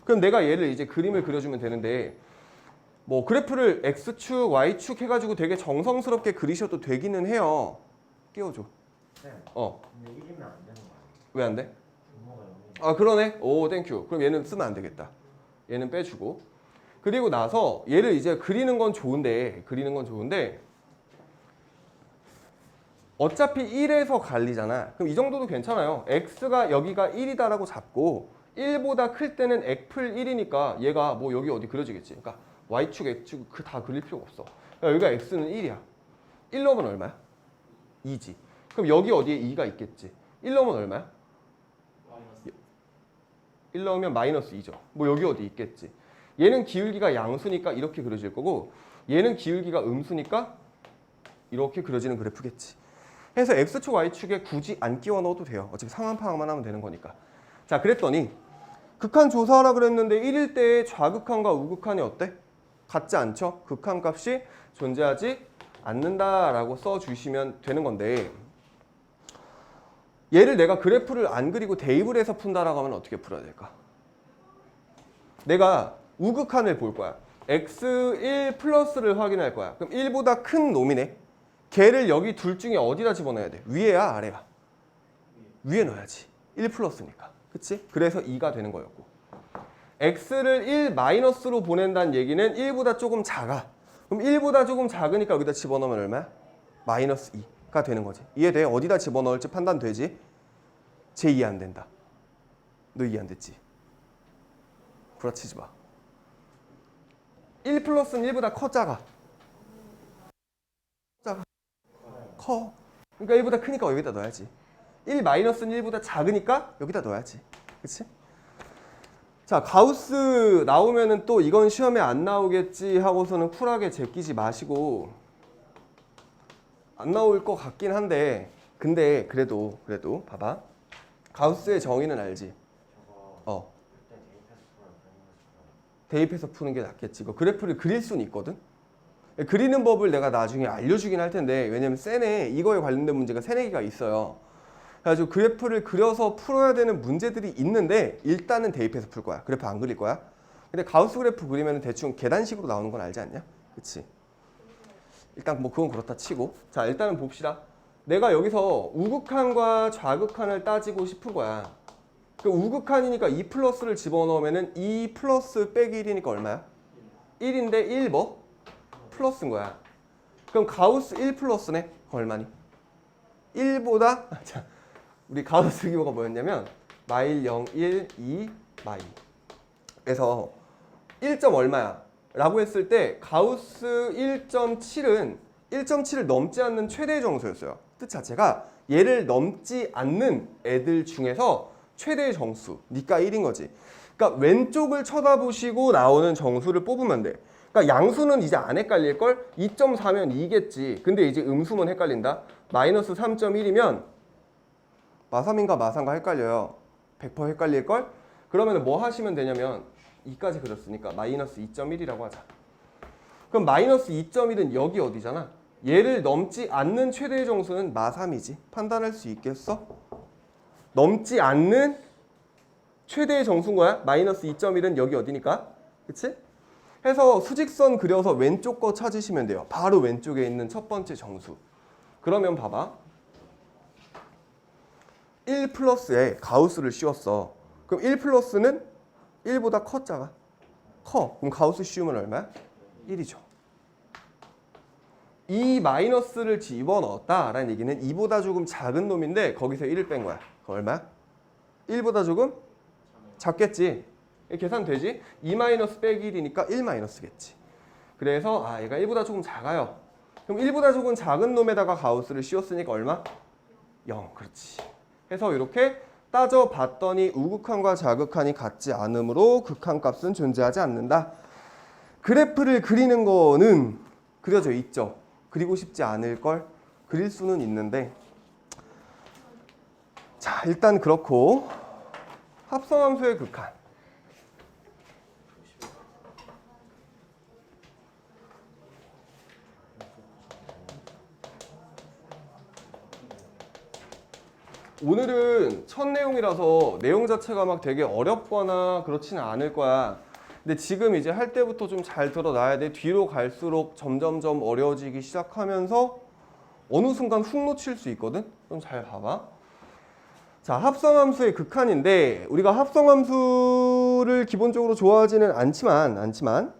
그럼 내가 얘를 이제 그림을 그려주면 되는데 뭐 그래프를 x축, y축 해가지고 되게 정성스럽게 그리셔도 되기는 해요. 끼워줘. 네. 근데 1이면 안 되는 거 아니에요? 왜 안 돼? 분모가 0이에요. 아, 그러네. 오, 땡큐. 그럼 얘는 쓰면 안 되겠다. 얘는 빼주고. 그리고 나서 얘를 이제 그리는 건 좋은데 어차피 1에서 갈리잖아. 그럼 이 정도도 괜찮아요. x가 여기가 1이다라고 잡고 1보다 클 때는 액풀 1이니까 얘가 뭐 여기 어디 그려지겠지. 그러니까 y축, x축 다 그릴 필요가 없어. 그러니까 여기가 x는 1이야. 1 넣으면 얼마야? 2지. 그럼 여기 어디에 2가 있겠지. 1 넣으면 얼마야? 1 넣으면 마이너스 2죠. 뭐 여기 어디 있겠지. 얘는 기울기가 양수니까 이렇게 그려질 거고 얘는 기울기가 음수니까 이렇게 그려지는 그래프겠지. 해서 x축, y축에 굳이 안 끼워 넣어도 돼요. 어차피 상환 파악만 하면 되는 거니까. 자, 그랬더니 극한 조사하라 그랬는데 1일 때의 좌극한과 우극한이 어때? 같지 않죠? 극한값이 존재하지 않는다라고 써주시면 되는 건데 얘를 내가 그래프를 안 그리고 대입을 해서 푼다라고 하면 어떻게 풀어야 될까? 내가 우극한을 볼 거야. x1 플러스를 확인할 거야. 그럼 1보다 큰 놈이네. 걔를 여기 둘 중에 어디다 집어넣어야 돼? 위에야 아래야? 위에 넣어야지. 1 플러스니까. 그치? 그래서 2가 되는 거였고. x를 1 마이너스로 보낸다는 얘기는 1보다 조금 작아. 그럼 1보다 조금 작으니까 여기다 집어넣으면 얼마야? 마이너스 2가 되는 거지. 이해돼? 어디다 집어넣을지 판단되지? 쟤 이해 안 된다. 너 이해 안 됐지? 구라치지 마. 1 플러스는 1보다 커 작아? 작아. 커. 그러니까 1보다 크니까 여기다 넣어야지. 1 마이너스는 1보다 작으니까 여기다 넣어야지. 그치? 자, 가우스 나오면은 또 이건 시험에 안 나오겠지 하고서는 쿨하게 제끼지 마시고, 안 나올 것 같긴 한데, 근데 그래도 봐봐. 가우스의 정의는 알지? 저거 그때 대입해서 풀어요. 대입해서 푸는 게 낫겠지. 이거 그래프를 그릴 수는 있거든. 그리는 법을 내가 나중에 알려주긴 할 텐데, 왜냐면 세네 이거에 관련된 문제가 세네 개가 있어요. 그래가지고 그래프를 그려서 풀어야 되는 문제들이 있는데 일단은 대입해서 풀 거야. 그래프 안 그릴 거야. 근데 가우스 그래프 그리면 대충 계단식으로 나오는 건 알지 않냐? 그치? 일단 뭐 그건 그렇다 치고, 자 일단은 봅시다. 내가 여기서 우극한과 좌극한을 따지고 싶은 거야. 그 우극한이니까 2 플러스를 집어넣으면은 2 플러스 빼기 1이니까 얼마야? 1인데 1 뭐? 플러스인 거야. 그럼 가우스 1 플러스네? 그럼 얼마니? 1보다 자, 우리 가우스 기호가 뭐였냐면 마일 0, 1, 2, 마일. 그래서 1점 얼마야? 라고 했을 때 가우스 1.7은 1.7을 넘지 않는 최대 정수였어요. 뜻 자체가 얘를 넘지 않는 애들 중에서 최대의 정수, 니까 1인 거지. 그러니까 왼쪽을 쳐다보시고 나오는 정수를 뽑으면 돼. 그러니까 양수는 이제 안 헷갈릴걸? 2.4면 2겠지. 근데 이제 음수면 헷갈린다. 마이너스 3.1이면 마3인가 마3가 헷갈려요. 100% 헷갈릴걸? 그러면 뭐 하시면 되냐면 2까지 그렸으니까 마이너스 2.1이라고 하자. 그럼 마이너스 2.1은 여기 어디잖아? 얘를 넘지 않는 최대의 정수는 마3이지. 판단할 수 있겠어? 넘지 않는 최대의 정수인 거야. 마이너스 2.1은 여기 어디니까? 그치? 해서 수직선 그려서 왼쪽 거 찾으시면 돼요. 바로 왼쪽에 있는 첫 번째 정수. 그러면 봐봐. 1 플러스에 가우스를 씌웠어. 그럼 1 플러스는 1보다 커 작아? 커. 그럼 가우스 씌우면 얼마야? 1이죠. 2 마이너스를 집어넣었다라는 얘기는 2보다 조금 작은 놈인데 거기서 1을 뺀 거야. 그럼 얼마야? 1보다 조금 작겠지. 계산되지? 2 마이너스 빼기 1이니까 1 마이너스겠지. 그래서 얘가 1보다 조금 작아요. 그럼 1보다 조금 작은 놈에다가 가우스를 씌웠으니까 얼마? 0. 그렇지. 해서 이렇게 따져봤더니 우극한과 좌극한이 같지 않으므로 극한값은 존재하지 않는다. 그래프를 그리는 거는 그려져 있죠. 그리고 싶지 않을 걸 그릴 수는 있는데, 자 일단 그렇고 합성함수의 극한. 오늘은 첫 내용이라서 내용 자체가 막 되게 어렵거나 그렇지는 않을 거야. 근데 지금 이제 할 때부터 좀 잘 들어놔야 돼. 뒤로 갈수록 점점점 어려워지기 시작하면서 어느 순간 훅 놓칠 수 있거든. 좀 잘 봐봐. 자, 합성함수의 극한인데 우리가 합성함수를 기본적으로 좋아하지는 않지만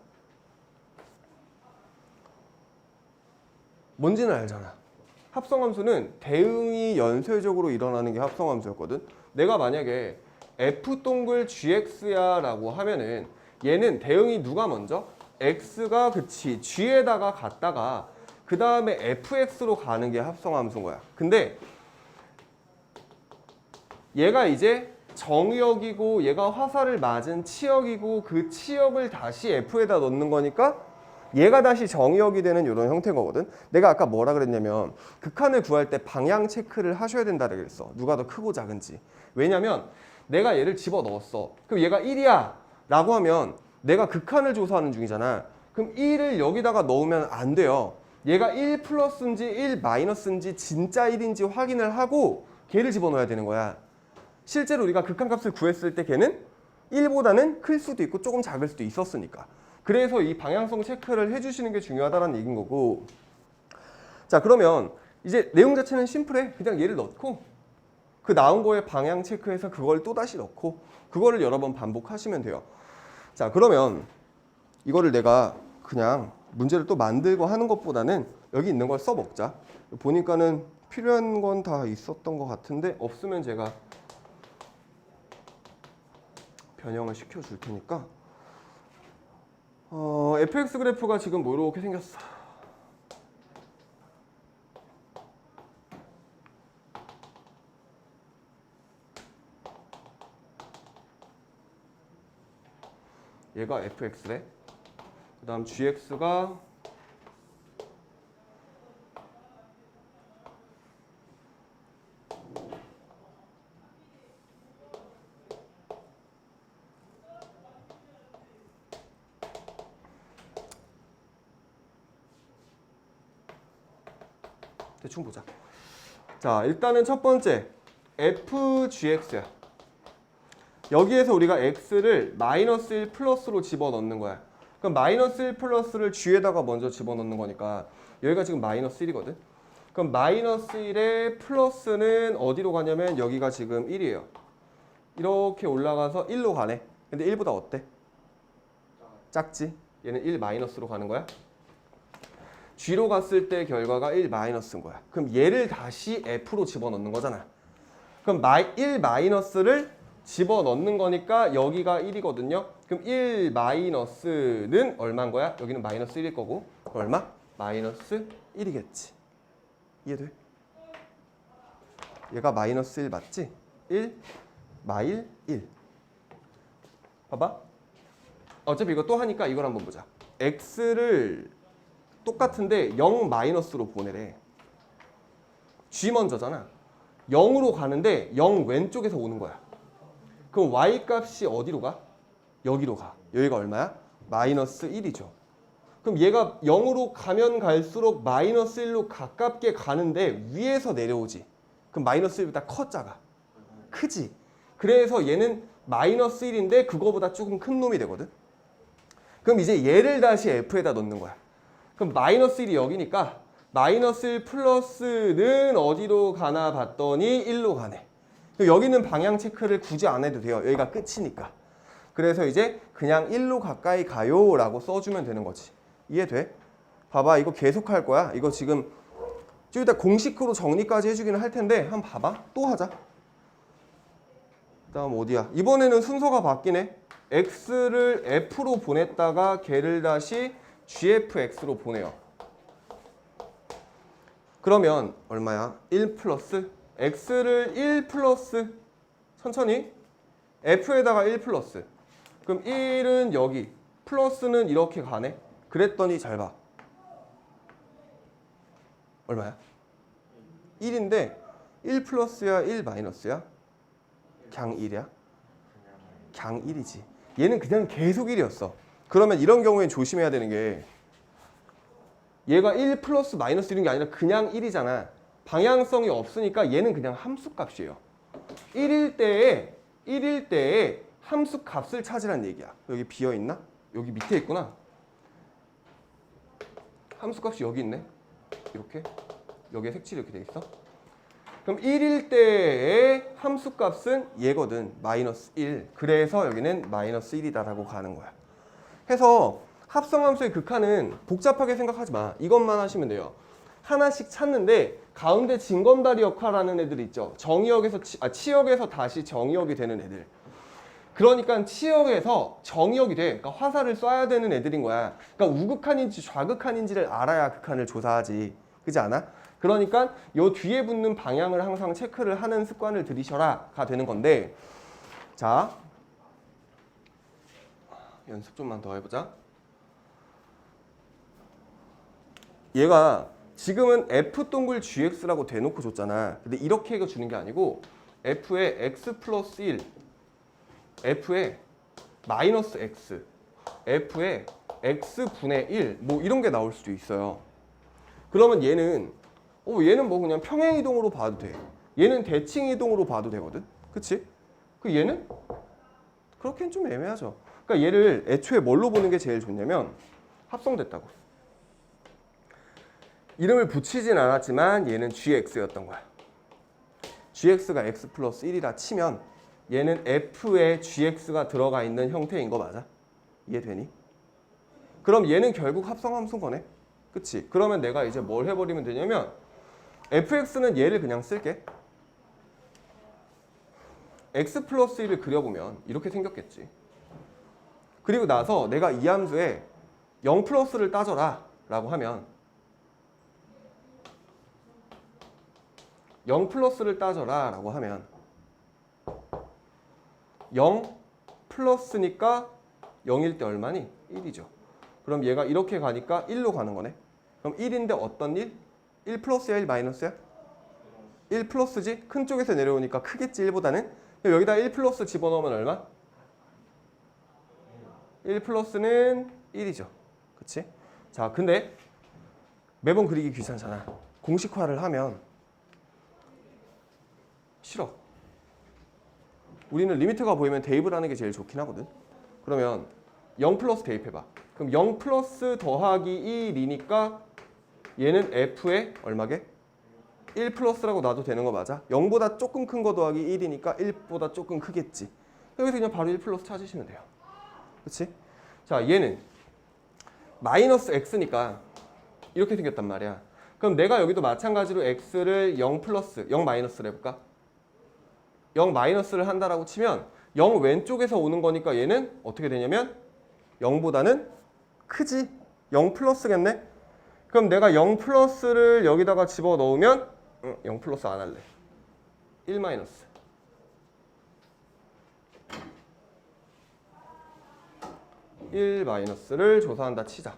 뭔지는 알잖아. 합성함수는 대응이 연쇄적으로 일어나는 게 합성함수였거든. 내가 만약에 f 동글 gx야 라고 하면은 얘는 대응이 누가 먼저? x가 그치 g에다가 갔다가 그 다음에 fx로 가는 게 합성함수인 거야. 근데 얘가 이제 정역이고 얘가 화살을 맞은 치역이고 그 치역을 다시 f에다 넣는 거니까 얘가 다시 정역이 되는 이런 형태인 거거든. 내가 아까 뭐라 그랬냐면 극한을 구할 때 방향 체크를 하셔야 된다 그랬어. 누가 더 크고 작은지. 왜냐면 내가 얘를 집어넣었어. 그럼 얘가 1이야 라고 하면 내가 극한을 조사하는 중이잖아. 그럼 1을 여기다가 넣으면 안 돼요. 얘가 1 플러스인지 1 마이너스인지 진짜 1인지 확인을 하고 걔를 집어넣어야 되는 거야. 실제로 우리가 극한값을 구했을 때 걔는 1보다는 클 수도 있고 조금 작을 수도 있었으니까. 그래서 이 방향성 체크를 해주시는 게 중요하다는 얘기인 거고. 자, 그러면 이제 내용 자체는 심플해. 그냥 얘를 넣고 그 나온 거에 방향 체크해서 그걸 또다시 넣고 그거를 여러 번 반복하시면 돼요. 자, 그러면 이거를 내가 그냥 문제를 또 만들고 하는 것보다는 여기 있는 걸 써먹자. 보니까는 필요한 건 다 있었던 것 같은데 없으면 제가 변형을 시켜줄 테니까 fx 그래프가 지금 뭐 이렇게 생겼어. 얘가 fx래. 그 다음 gx가 대충 보자. 자, 일단은 첫 번째 fgx야. 여기에서 우리가 x를 마이너스 1 플러스로 집어넣는 거야. 그럼 마이너스 1 플러스를 g에다가 먼저 집어넣는 거니까 여기가 지금 마이너스 1이거든. 그럼 마이너스 1의 플러스는 어디로 가냐면 여기가 지금 1이에요. 이렇게 올라가서 1로 가네. 근데 1보다 어때? 작지? 얘는 1 마이너스로 가는 거야. g로 갔을 때 결과가 1 마이너스인 거야. 그럼 얘를 다시 f로 집어넣는 거잖아. 그럼 1 마이너스를 집어넣는 거니까 여기가 1이거든요. 그럼 1 마이너스는 얼마인 거야? 여기는 마이너스 1일 거고 얼마? 마이너스 1이겠지. 이해돼? 얘가 마이너스 1 맞지? 1 마일 1. 봐봐. 어차피 이거 또 하니까 이걸 한번 보자. x를 똑같은데 0 마이너스로 보내래. g 먼저잖아. 0으로 가는데 0 왼쪽에서 오는 거야. 그럼 y 값이 어디로 가? 여기로 가. 여기가 얼마야? 마이너스 1이죠. 그럼 얘가 0으로 가면 갈수록 마이너스 1로 가깝게 가는데 위에서 내려오지. 그럼 마이너스 1보다 커 작아? 크지. 그래서 얘는 마이너스 1인데 그거보다 조금 큰 놈이 되거든. 그럼 이제 얘를 다시 f에다 넣는 거야. 그럼 마이너스 1이 여기니까 마이너스 1 플러스는 어디로 가나 봤더니 1로 가네. 여기는 방향 체크를 굳이 안 해도 돼요. 여기가 끝이니까. 그래서 이제 그냥 1로 가까이 가요 라고 써주면 되는 거지. 이해돼? 봐봐, 이거 계속 할 거야. 이거 지금 좀 이따 공식으로 정리까지 해주기는 할 텐데 한번 봐봐. 또 하자. 다음 어디야? 이번에는 순서가 바뀌네. x를 f로 보냈다가 걔를 다시 gfx로 보내요. 그러면 얼마야? 1 플러스 x를 1 플러스 천천히 f에다가 1 플러스 그럼 1은 여기 플러스는 이렇게 가네. 그랬더니 잘 봐. 얼마야? 1인데 1 플러스야 1 마이너스야? 그냥 1이야? 그냥 1이지. 얘는 그냥 계속 1이었어. 그러면 이런 경우엔 조심해야 되는 게 얘가 1 플러스 마이너스 이런 게 아니라 그냥 1이잖아. 방향성이 없으니까 얘는 그냥 함수 값이에요. 1일 때에 함수 값을 찾으란 얘기야. 여기 비어있나? 여기 밑에 있구나. 함수 값이 여기 있네. 이렇게. 여기에 색칠이 이렇게 돼 있어. 그럼 1일 때의 함수 값은 얘거든. 마이너스 1. 그래서 여기는 마이너스 1이다라고 가는 거야. 해서 합성함수의 극한은 복잡하게 생각하지 마. 이것만 하시면 돼요. 하나씩 찾는데 가운데 징검다리 역할하는 애들 있죠. 치역에서 다시 정의역이 되는 애들. 그러니까 치역에서 정의역이 돼. 그러니까 화살을 쏴야 되는 애들인 거야. 그러니까 우극한인지 좌극한인지를 알아야 극한을 조사하지. 그렇지 않아? 그러니까 요 뒤에 붙는 방향을 항상 체크를 하는 습관을 들이셔라가 되는 건데, 자 연습 좀만 더 해보자. 얘가 지금은 f 동글 gx라고 대놓고 줬잖아. 근데 이렇게 주는 게 아니고 f에 x 플러스 1, f에 마이너스 x, f에 x분의 1 뭐 이런 게 나올 수도 있어요. 그러면 얘는 뭐 그냥 평행이동으로 봐도 돼. 얘는 대칭이동으로 봐도 되거든. 그치? 그 얘는 그렇게는 좀 애매하죠. 그러니까 얘를 애초에 뭘로 보는 게 제일 좋냐면 합성됐다고. 이름을 붙이진 않았지만 얘는 gx였던 거야. gx가 x 플러스 1이라 치면 얘는 f에 gx가 들어가 있는 형태인 거 맞아? 이해되니? 그럼 얘는 결국 합성함수인 거네. 그치? 그러면 내가 이제 뭘 해버리면 되냐면 fx는 얘를 그냥 쓸게. x 플러스 1을 그려보면 이렇게 생겼겠지. 그리고 나서 내가 이 함수에 0 플러스를 따져라 라고 하면 0 플러스를 따져라 라고 하면 0 플러스니까 0일 때 얼마니? 1이죠. 그럼 얘가 이렇게 가니까 1로 가는 거네. 그럼 1인데 어떤 1? 1 플러스야 1 마이너스야? 1 플러스지? 큰 쪽에서 내려오니까 크겠지 1보다는. 여기다 1 플러스 집어넣으면 얼마? 1 플러스는 1이죠. 그치? 자, 근데 매번 그리기 귀찮잖아. 공식화를 하면 싫어. 우리는 리미트가 보이면 대입을 하는 게 제일 좋긴 하거든. 그러면 0 플러스 대입해봐. 그럼 0 플러스 더하기 1이니까 얘는 f의 얼마게? 1 플러스라고 놔도 되는 거 맞아? 0보다 조금 큰 거 더하기 1이니까 1보다 조금 크겠지. 여기서 그냥 바로 1 플러스 찾으시면 돼요. 그치? 자, 얘는 마이너스 x니까 이렇게 생겼단 말이야. 그럼 내가 여기도 마찬가지로 x를 0 플러스, 0 마이너스를 해볼까? 0 마이너스를 한다라고 치면 0 왼쪽에서 오는 거니까 얘는 어떻게 되냐면 0보다는 크지. 0 플러스겠네. 그럼 내가 0 플러스를 여기다가 집어넣으면 0 플러스 안 할래. 1 마이너스. 1 마이너스를 조사한다 치자.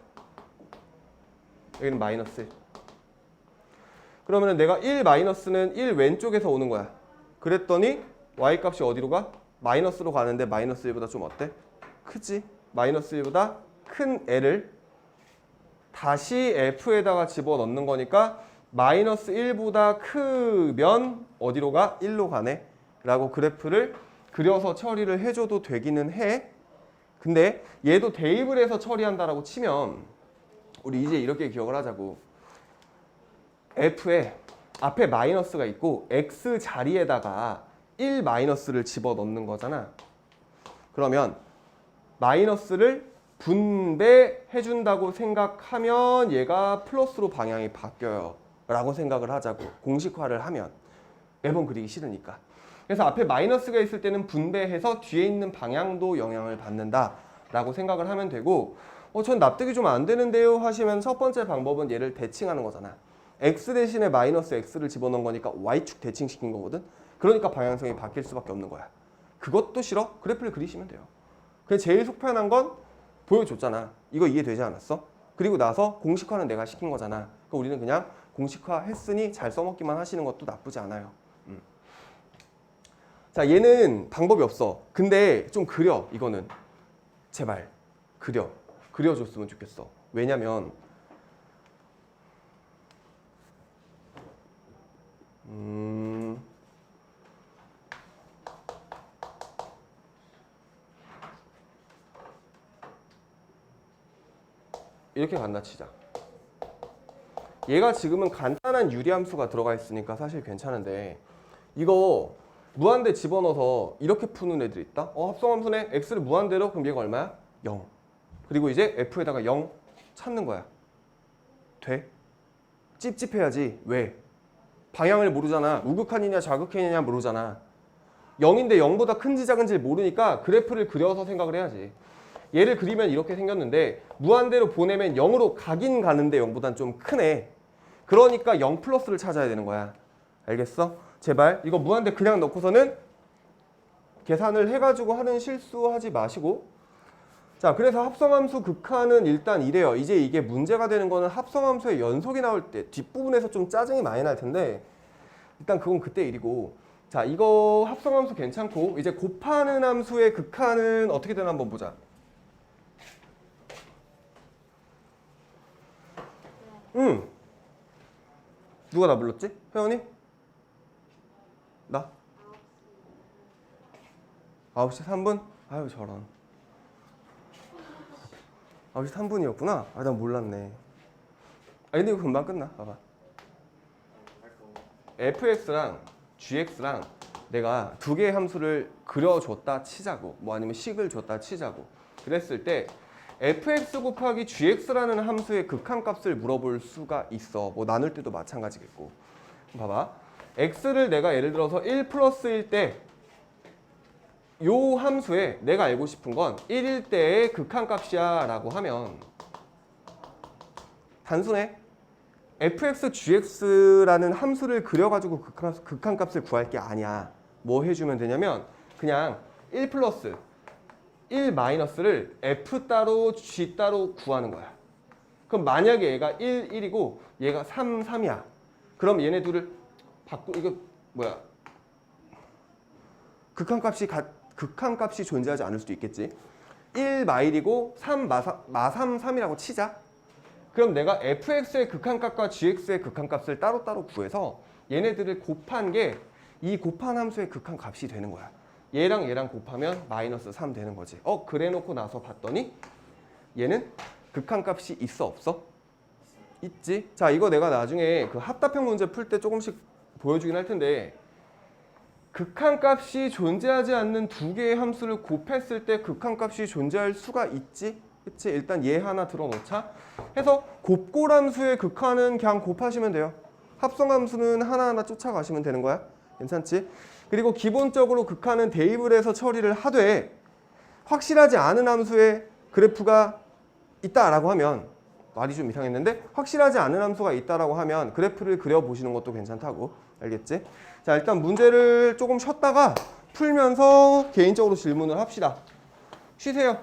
여기는 마이너스 1. 그러면 내가 1 마이너스는 1 왼쪽에서 오는 거야. 그랬더니 y값이 어디로 가? 마이너스로 가는데 마이너스 1보다 좀 어때? 크지? 마이너스 1보다 큰 애를 다시 f에다가 집어넣는 거니까 마이너스 1보다 크면 어디로 가? 1로 가네 라고 그래프를 그려서 처리를 해줘도 되기는 해. 근데 얘도 대입을 해서 처리한다라고 치면 우리 이제 이렇게 기억을 하자고. f에 앞에 마이너스가 있고 x 자리에다가 1 마이너스를 집어넣는 거잖아. 그러면 마이너스를 분배해준다고 생각하면 얘가 플러스로 방향이 바뀌어요 라고 생각을 하자고. 공식화를 하면 매번 그리기 싫으니까. 그래서 앞에 마이너스가 있을 때는 분배해서 뒤에 있는 방향도 영향을 받는다 라고 생각을 하면 되고, 전 납득이 좀 안 되는데요 하시면 첫 번째 방법은 얘를 대칭하는 거잖아. x 대신에 마이너스 x를 집어넣은 거니까 y축 대칭시킨 거거든. 그러니까 방향성이 바뀔 수밖에 없는 거야. 그것도 싫어? 그래프를 그리시면 돼요. 그냥 제일 속편한 건 보여줬잖아. 이거 이해되지 않았어? 그리고 나서 공식화는 내가 시킨 거잖아. 그러니까 우리는 그냥 공식화 했으니 잘 써먹기만 하시는 것도 나쁘지 않아요. 자, 얘는 방법이 없어. 근데 좀 그려. 이거는 제발 그려줬으면 좋겠어. 왜냐면 이렇게 간다 치자. 얘가 지금은 간단한 유리함수가 들어가 있으니까 사실 괜찮은데, 이거 무한대 집어넣어서 이렇게 푸는 애들 있다? 합성함수네. x를 무한대로. 그럼 얘가 얼마야? 0. 그리고 이제 f에다가 0 찾는 거야. 돼? 찝찝해야지. 왜? 방향을 모르잖아. 우극한이냐 좌극한이냐 모르잖아. 0인데 0보다 큰지 작은지 모르니까 그래프를 그려서 생각을 해야지. 얘를 그리면 이렇게 생겼는데 무한대로 보내면 0으로 가긴 가는데 0보단 좀 크네. 그러니까 0 플러스를 찾아야 되는 거야. 알겠어? 제발 이거 무한대 그냥 넣고서는 계산을 해가지고 하는 실수하지 마시고. 자, 그래서 합성함수 극한은 일단 이래요. 이제 이게 문제가 되는 거는 합성함수의 연속이 나올 때 뒷부분에서 좀 짜증이 많이 날 텐데 일단 그건 그때 일이고. 자, 이거 합성함수 괜찮고 이제 곱하는 함수의 극한은 어떻게 되나 한번 보자. 누가 나 불렀지? 회원이? 나? 9시 3분? 아유 저런. 9시 3분이었구나? 난 몰랐네. 근데 이거 금방 끝나. 봐봐. fx랑 gx랑 내가 두 개의 함수를 그려줬다 치자고, 뭐 아니면 식을 줬다 치자고 그랬을 때 fx 곱하기 gx라는 함수의 극한값을 물어볼 수가 있어. 뭐 나눌 때도 마찬가지겠고. 봐봐. x를 내가 예를 들어서 1 플러스일 때 요 함수에 내가 알고 싶은 건 1일 때의 극한값이야 라고 하면 단순해. fx, gx라는 함수를 그려가지고 극한값을 구할 게 아니야. 뭐 해주면 되냐면 그냥 1 플러스 1 마이너스를 f 따로 g 따로 구하는 거야. 그럼 만약에 얘가 1, 1이고 얘가 3, 3이야. 그럼 얘네 둘을 이거 뭐야? 극한값이 존재하지 않을 수도 있겠지. 1 마일이고 3 마삼 3이라고 치자. 그럼 내가 fx의 극한값과 gx의 극한값을 따로따로 구해서 얘네들을 곱한 게 이 곱한 함수의 극한값이 되는 거야. 얘랑 얘랑 곱하면 마이너스 3 되는 거지. 그래 놓고 나서 봤더니 얘는 극한값이 있어 없어? 있지. 자, 이거 내가 나중에 그 합답형 문제 풀 때 조금씩 보여주긴 할 텐데 극한값이 존재하지 않는 두 개의 함수를 곱했을 때 극한값이 존재할 수가 있지. 그치? 일단 얘 하나 들어놓자. 해서 곱골함수의 극한은 그냥 곱하시면 돼요. 합성함수는 하나하나 쫓아가시면 되는 거야. 괜찮지? 그리고 기본적으로 극한은 대입을 해서 처리를 하되 확실하지 않은 함수의 그래프가 있다라고 하면 말이 좀 이상했는데 확실하지 않은 함수가 있다라고 하면 그래프를 그려보시는 것도 괜찮다고. 알겠지? 자, 일단 문제를 조금 쉬었다가 풀면서 개인적으로 질문을 합시다. 쉬세요.